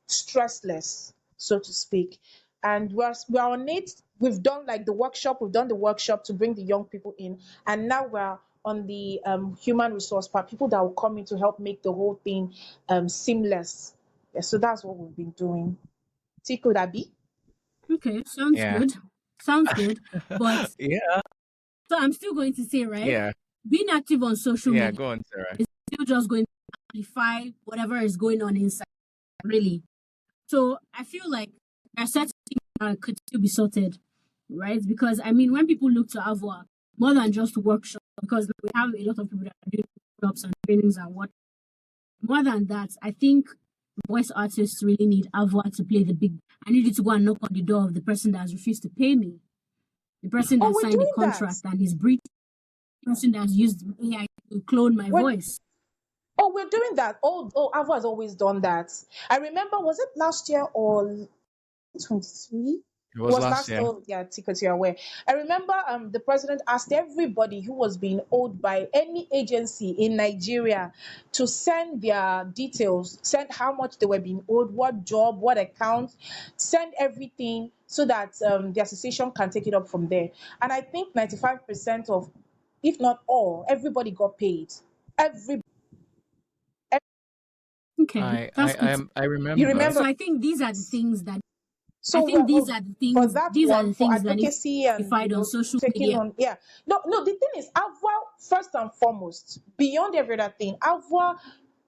stressless, so to speak. And we're on it. We've done like the workshop. We've done the workshop to bring the young people in, and now we're on the human resource part. People that will come in to help make the whole thing seamless. Yeah, so that's what we've been doing. Tcode, Abi? Okay, sounds Yeah. good. Sounds good. But Yeah. so I'm still going to say, right? Yeah. Being active on social Yeah. media Go on, Sarah. is still just going to amplify whatever is going on inside, really. So I feel like there are certain things that could still be sorted, right? Because I mean, when people look to AVOA, more than just workshops, because we have a lot of people that are doing workshops and trainings and what. More than that, I think voice artists really need AVOA to play the big. I need you to go and knock on the door of the person that has refused to pay me, the person Oh, that we're signed the doing that. contract and is breaching, the person that's used AI to clone my voice. Oh, we're doing that. Avo has always done that. I remember, was it last year or 23? It was last year. Oh, yeah, Tcode, you're aware. I remember the president asked everybody who was being owed by any agency in Nigeria to send their details, send how much they were being owed, what job, what account, send everything so that the association can take it up from there. And I think 95% of, if not all, everybody got paid. Every Okay, that's good. I remember. You remember? So I think these are the things that So I think these for are the things. that These are one, the for things that need to advocacy be and amplified on social taking media. on, yeah. No, the thing is, AVOA, first and foremost, beyond every other thing, AVOA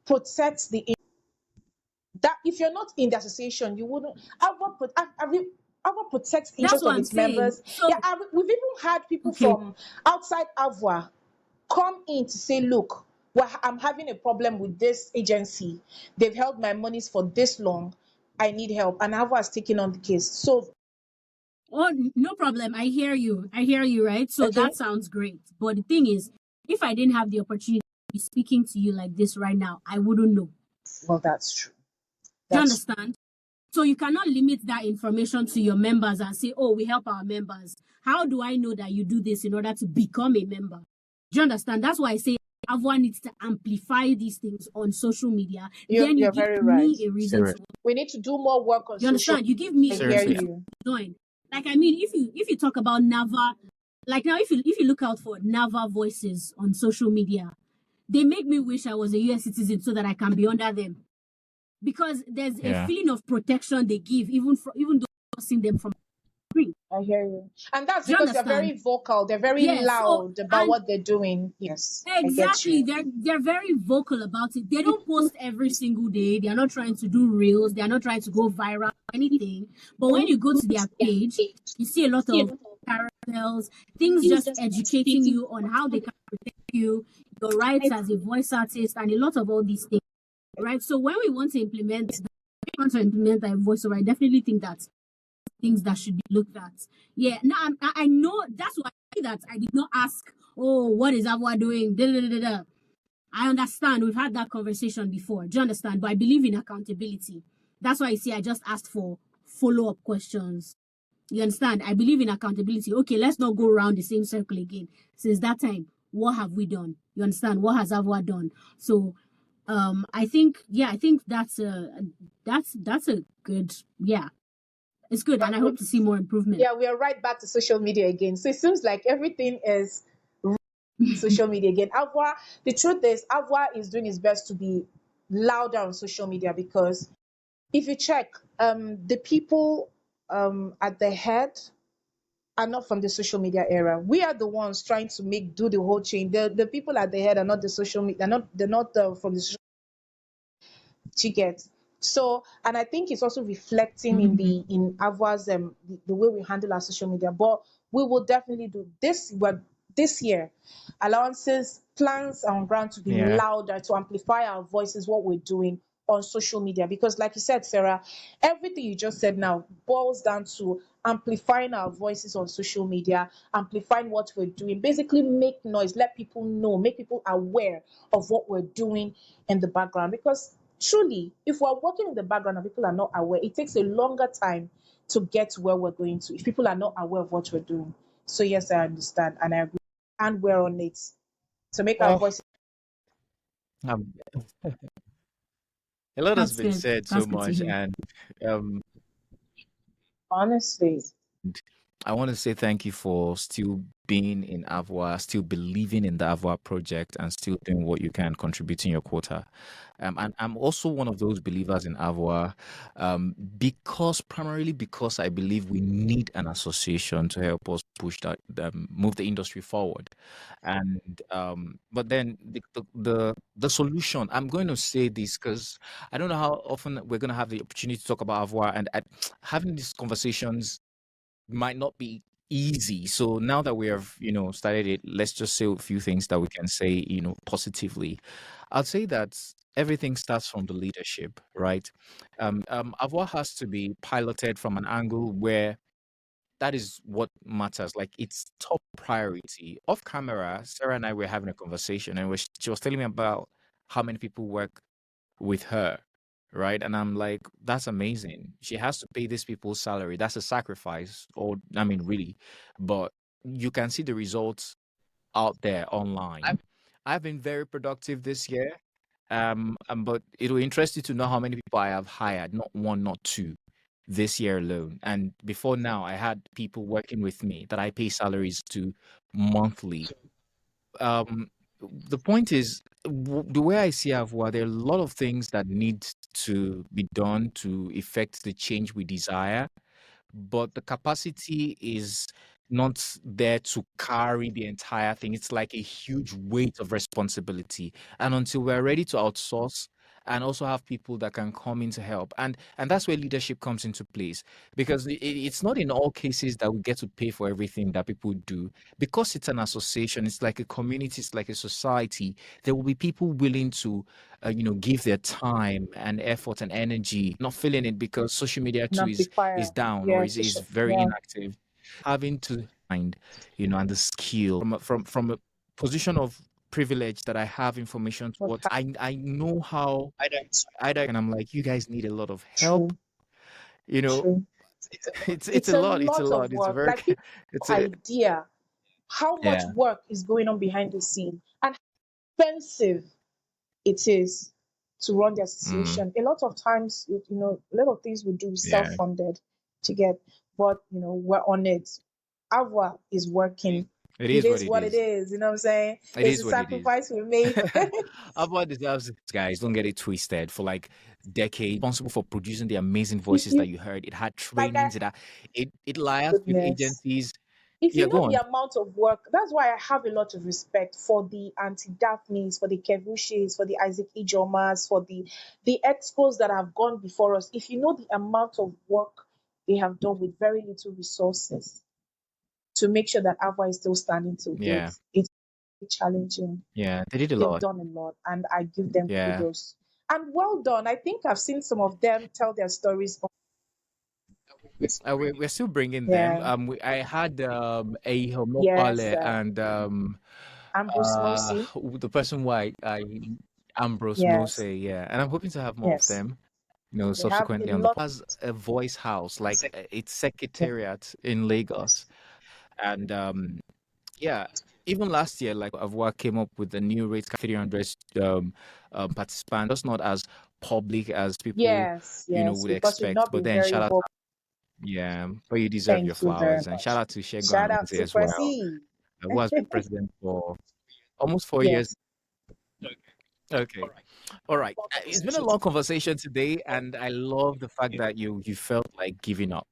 protects that if you're not in the association, you wouldn't. AVOA protects the That's interest what of I'm its saying. members. So Yeah, we've even had people okay, from outside AVOA come in to say, look, well, I'm having a problem with this agency. They've held my monies for this long. I need help. And AVOA has taken on the case. So, oh no problem. I hear you. I hear you. Right. So okay. that sounds great. But the thing is, if I didn't have the opportunity to be speaking to you like this right now, I wouldn't know. Well, that's true. Do you understand? So you cannot limit that information to your members and say, oh, we help our members. How do I know that you do this in order to become a member? Do you understand? That's why I say everyone needs to amplify these things on social media. Then you You're give very me right. a reason Sarah. to. We need to do more work on You social. understand? You give me I a hear Seriously. reason you. to join. Like I mean, if you talk about Nava, like now if you look out for Nava voices on social media, they make me wish I was a US citizen so that I can be under them. Because there's a Yeah. feeling of protection they give, even though forcing them from screen. I hear you. And that's Do you because they're understand? very vocal. They're very Yes, so loud about and what they're doing. Yes, I get exactly, you. they're very vocal about it. They don't post every single day. They're not trying to do reels. They're not trying to go viral or anything. But when you go to their page, you see a lot of carousels, things just educating you on how they can protect you, your rights as a voice artist, and a lot of all these things. Right. So when we want to implement that voiceover, I definitely think that's things that should be looked at. Yeah. Now I know that's why that I did not ask, oh, what is AVOA doing? Da, da, da, da, da. I understand. We've had that conversation before. Do you understand? But I believe in accountability. That's why I say I just asked for follow-up questions. You understand? I believe in accountability. Okay, let's not go around the same circle again. Since that time, what have we done? You understand? What has AVOA done? So I think that's a good, yeah, it's good, and I hope to see more improvement. Yeah, we are right back to social media again. So it seems like everything is social media again. The truth is, Avwa is doing his best to be louder on social media, because if you check, the people at the head are not from the social media era. We are the ones trying to do the whole chain. The people at the head are not the social media. They're not from the social ticket. So, and I think it's also reflecting in Avwa's the way we handle our social media. But we will definitely do this. But this year, allowances plans are on ground to be louder, to amplify our voices. What we're doing. on social media, because like you said, Sarah, everything you just said now boils down to amplifying our voices on social media, amplifying what we're doing, basically make noise, let people know, make people aware of what we're doing in the background. Because truly, if we're working in the background and people are not aware, it takes a longer time to get to where we're going to if people are not aware of what we're doing. So yes, I understand and I agree, and we're on it to make our Well, voices. um, a lot has That's been good. said so That's good to much, hear. and um, Honestly, I want to say thank you for still being in AVOA, still believing in the AVOA project, and still doing what you can, contributing your quota. And I'm also one of those believers in AVOA, primarily because I believe we need an association to help us push that, move the industry forward. And but then the solution, I'm going to say this because I don't know how often we're going to have the opportunity to talk about AVOA, and having these conversations might not be easy. So now that we have, started it, let's just say a few things that we can say, positively. I'd say that everything starts from the leadership, right? Avoa has to be piloted from an angle where that is what matters. Like, it's top priority. Off camera, Sarah and I were having a conversation, and she was telling me about how many people work with her, right? And I'm like, that's amazing. She has to pay these people's salary. That's a sacrifice, or I mean, really. But you can see the results out there online. I've been very productive this year. But it'll interest you to know how many people I have hired, not one, not two, this year alone. And before now, I had people working with me that I pay salaries to monthly. um the point is, the way I see Avua, there are a lot of things that need to be done to effect the change we desire, but the capacity is not there to carry the entire thing. It's like a huge weight of responsibility. And until we're ready to outsource and also have people that can come in to help, and that's where leadership comes into place, because it's not in all cases that we get to pay for everything that people do. Because it's an association, it's like a community, it's like a society. There will be people willing to give their time and effort and energy, not feeling it because social media an too is amplifier. down or Yeah, is social. very Yeah, inactive, having to find, and the skill from a position of privilege that I have information what towards. I know how and I'm like, you guys need a lot of help. true, You know, true. it's It's a a lot. It's a lot of lot. It's work. very Like people it's have a no idea how much yeah. work is going on behind the scene and how expensive it is to run the Mm, association. A lot of times, a lot of things we do yeah. self-funded to get, but we're on it. Our is working. It It is what is it what it is. is. You know what I'm saying? It It's a is what it is. sacrifice we made. Avoid deserves it, guys. Don't get it twisted. For like decades, responsible for producing the amazing if voices you that you heard. It had like, I trainings. It liaised with goodness. agencies. If Yeah, you know go the on. amount of work, that's why I have a lot of respect for the Auntie Daphnes, for the Kevushes, for the Isaac Ijomas, for the expos that have gone before us. If you know the amount of work they have done with very little resources to make sure that Ava is still standing till date, Yeah, it's challenging. yeah, they did a They've lot. done a lot, and I give them Yeah, kudos. And well done. I think I've seen some of them tell their stories. we're still bringing them. Yeah. I had a Yes. Homopale and Ambrose Mosi. the person who I Ambrose Mose. Yes. Yeah, and I'm hoping to have more of Yes. them. They have a Subsequently on the lot. has a voice house, like its Yeah. secretariat in Lagos, Yes. and yeah, even last year, like Avwa came up with a new rate, 300 participants, just not as public as people, Yes. Yes. would Because we've expect. not But been then very shout out, vocal. yeah, but you deserve your Thank you very flowers, and shout much. out to Shegun Shout out Ananze to as well, Prezi. who has been president for almost 4 years. Yes. Okay. All right. It's been a long conversation today, and I love the fact that you felt like giving up,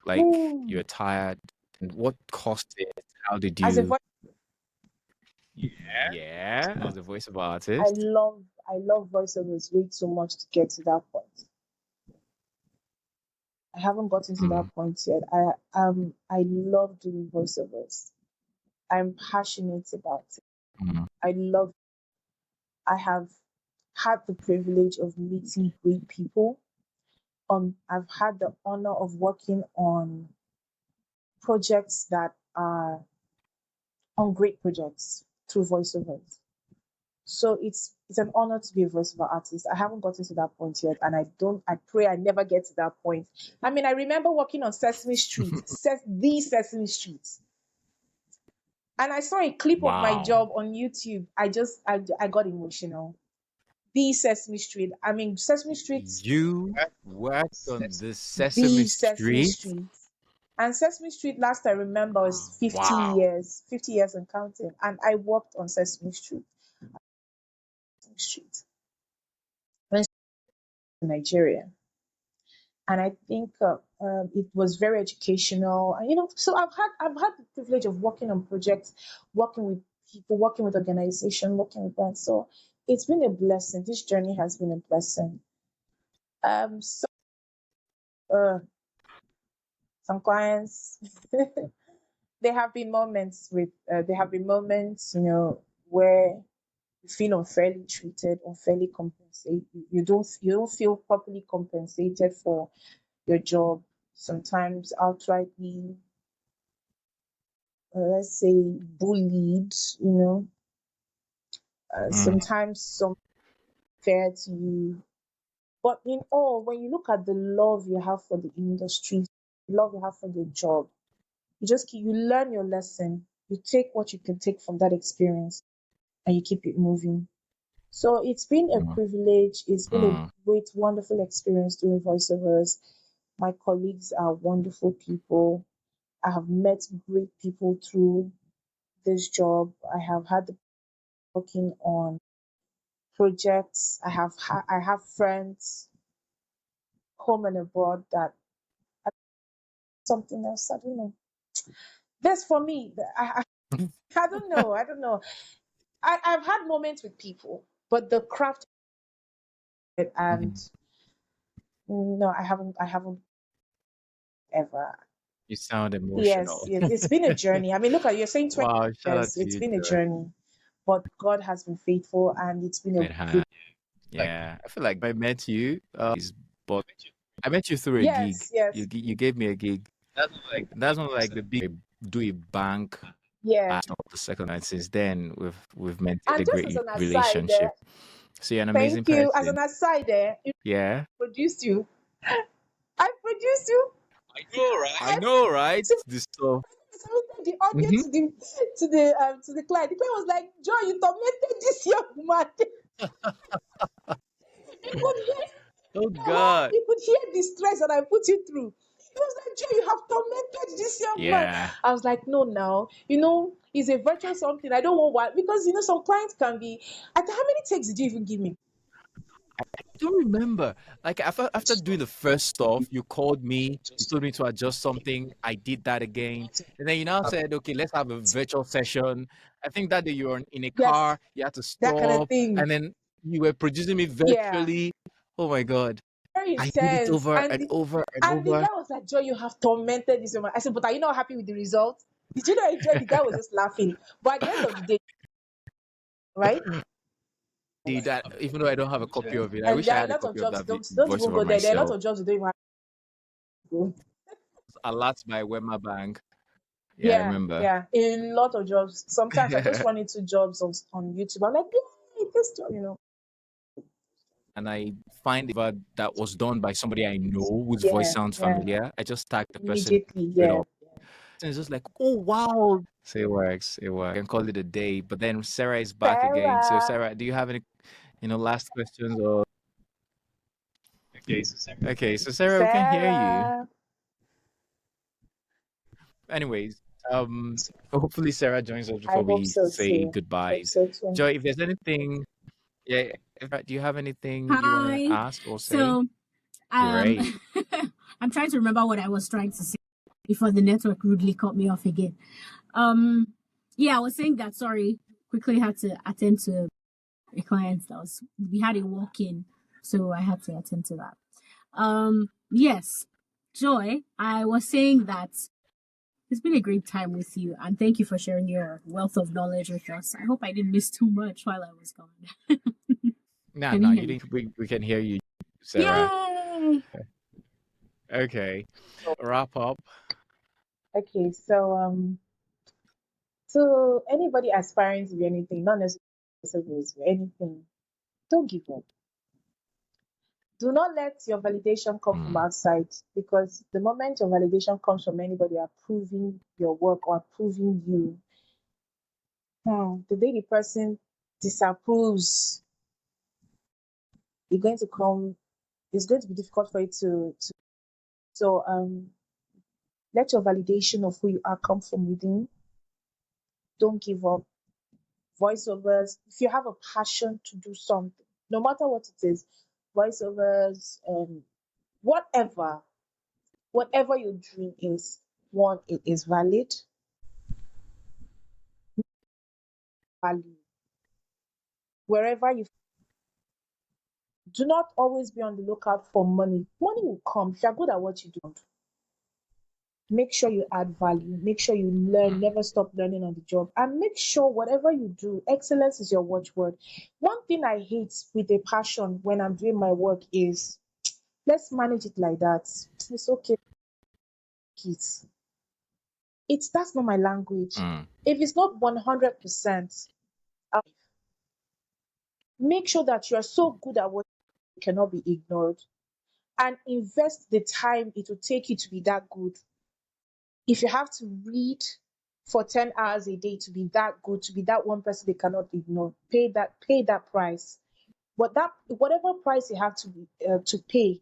like Hmm. you're tired. And what caused it? How did As a you? voice, Yeah, as a voice of I artist. love I love voiceovers way too much to get to that point. I haven't gotten to Mm, that point yet. I love doing voiceovers. I'm passionate about it. mm, I love I have had the privilege of meeting great people. I've had the honor of working on projects that are on great projects through voiceovers. So it's an honor to be a voiceover artist. I haven't gotten to that point yet, and I pray I never get to that point. I mean, I remember working on Sesame Street, the Sesame Street, and I saw a clip of my Wow. job on YouTube. I got emotional. The Sesame Street. I mean, Sesame Street, You worked on the Sesame the Sesame Street? Street. And Sesame Street last I remember was 50 Wow. years, 50 years and counting. And I worked on Sesame Street. Street. When in Nigeria. And I think it was very educational. And, so I've had the privilege of working on projects, working with people, working with organization, working with brands. So it's been a blessing. This journey has been a blessing. So some clients, there have been moments where you feel unfairly treated, unfairly compensated. You don't feel properly compensated for your job. Sometimes outrightly, let's say, bullied. Mm, Sometimes some fair to you. But in all, when you look at the love you have for the industry, the love you have for the job, you learn your lesson. You take what you can take from that experience, and you keep it moving. So it's been a mm, privilege. It's been a mm, great, wonderful experience doing voiceovers. My colleagues are wonderful people. I have met great people through this job. I have had the working on projects. I have friends home and abroad that something else. I don't know. That's for me. I don't know. I don't know. I've had moments with people, but the craft and mm. no, I haven't ever. You sound Yes, emotional. yes. It's been a journey. I mean, look at you're saying 20 Wow, shout out years. to It's you, been a Joy. journey. But God has been faithful and it's been a It has. great. Yeah, I feel like I met you, but I met you through a gig. Yes, yes. You gave me a gig. That's not like the big do a bank. Yeah. Not the second night. Since then, we've maintained And a just as great an aside relationship. there, So you're an amazing thank you. As person. an aside there, I Yeah, produced you. I produced you. I I know, right? This stuff. submitted the audio Hmm. to the client. The client was like, Joy, you tormented this young man. You could hear Oh how God. you could hear the stress that I put you through. He was like, Joy, you have tormented this young man. Yeah. I was like, no, now, it's a virtual something. I don't want what because some clients can be. How many takes did you even give me? Don't remember. Like after doing the first stuff, you called me, you told me to adjust something. I did that again. And then you now said, okay, let's have a virtual session. I think that day you were in a Yes, car, you had to that kind of stop, thing. and then you were producing me Yeah, virtually. Oh my God. very I did it intense. over And and over and and the over. guy was like, Joy, you have tormented this woman. I said, but are you not happy with the result? Did you not enjoy? The guy was just laughing. But at the end of the day, right? Did that even though I don't have a copy of it. I And wish there I are a had a lot of copy of jobs that you don't even voiceover go there. There are a lot myself. of jobs you don't even have to go. A lot by Wema Bank. Yeah, I Yeah, remember. yeah. A lot of jobs. Sometimes I just run into jobs on YouTube. I'm like, yeah, this job. And I find it that was done by somebody I know whose voice Yeah, sounds yeah. familiar. I just tag the person Immediately, it yeah. up. And it's just like, oh wow. So it works. It works. You can call it a day. But then Sarah is back again. So Sarah. Sarah, do you have any last questions or okay, so Sarah, we can hear you. Sarah. Anyways, hopefully Sarah joins us I before hope we so say too. Hope goodbyes. so too. Joy, if there's anything, yeah, do you have anything you want to Hi. ask or say? So, um, Great. I'm trying to remember what I was trying to say before the network rudely cut me off again. Um, yeah, I was saying that. Sorry, quickly had to attend to a client we had a walk-in, so I had to attend to that. Yes, Joy, I was saying that it's been a great time with you, and thank you for sharing your wealth of knowledge with us. I hope I didn't miss too much while I was gone. No, Can no, you you hear me? didn't. We can hear you, Sarah. Yay! Okay, wrap up. Okay, so anybody aspiring to be anything, not necessarily to be anything, don't give up. Do not let your validation come from Mm, outside, because the moment your validation comes from anybody approving your work or approving you, the day the person disapproves, you're going to come. It's going to be difficult for you to. So let your validation of who you are come from within. Don't give up. Voiceovers. If you have a passion to do something, no matter what it is, voiceovers, whatever, whatever your dream is, one, it is valid, value. Wherever you do not always be on the lookout for money. Money will come. If you're good at what you do, make sure you add value. Make sure you learn. mm, Never stop learning on the job. And make sure whatever you do, excellence is your watchword. One thing I hate with a passion when I'm doing my work is, let's manage it like that. It's okay, kids. It's That's not my language. mm, If it's not 100%, make sure that you are so good at what cannot be ignored, and invest the time it will take you to be that good. If you have to read for 10 hours a day to be that good, to be that one person they cannot ignore, pay that price. But that whatever price you have to pay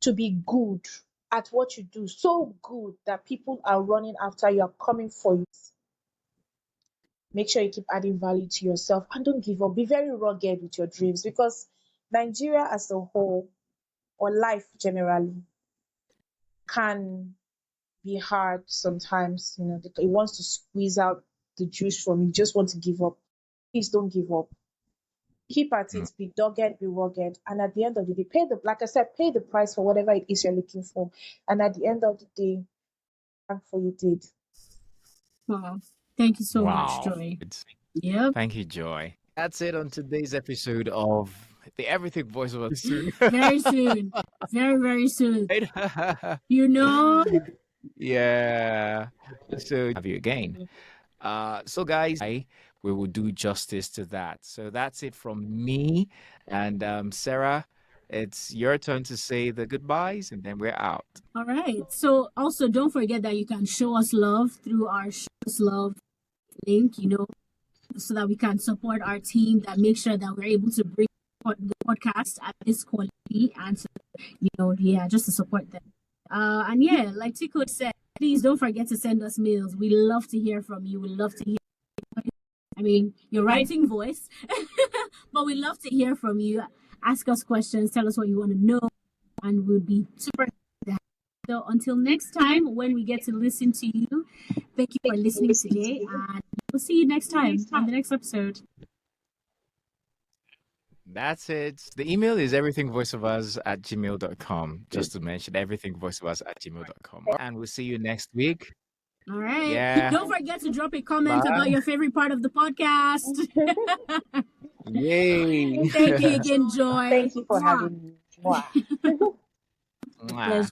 to be good at what you do, so good that people are running after you, are coming for you. Make sure you keep adding value to yourself and don't give up. Be very rugged with your dreams, because Nigeria as a whole, or life generally, can be hard sometimes. It wants to squeeze out the juice from you. Just want to give up. Please don't give up. Keep at mm. it. Be dogged. Be rugged. And at the end of the day, like I said, pay the price for whatever it is you're looking for. And at the end of the day, thank for you did. Wow. Thank you so much, Wow. Joy. Yep. Thank you, Joy. That's it on today's episode of the Everything Voiceover. Soon. Very soon. Very, very soon. Right? You know? Yeah. So have you again. So guys, we will do justice to that. So that's it from me and Sarah. It's your turn to say the goodbyes, and then we're out. All right. So also don't forget that you can show us love through our Show Us Love link, so that we can support our team, that make sure that we're able to bring the podcast at this quality, and just to support them. And yeah, like Tcode said, please don't forget to send us mails. We love to hear from you. We love to hear. I mean, your writing voice, but we love to hear from you. Ask us questions. Tell us what you want to know, and we'll be super happy. So until next time, when we get to listen to you, thank you for listening today, and we'll see you next time on the next episode. That's it. The email is everythingvoiceovers@gmail.com. Just to mention, everythingvoiceovers@gmail.com. And we'll see you next week. All right. Yeah. Don't forget to drop a comment Bye. about your favorite part of the podcast. Yay. Thank you again, Joy. Thank you for having me. Mwah. Mwah.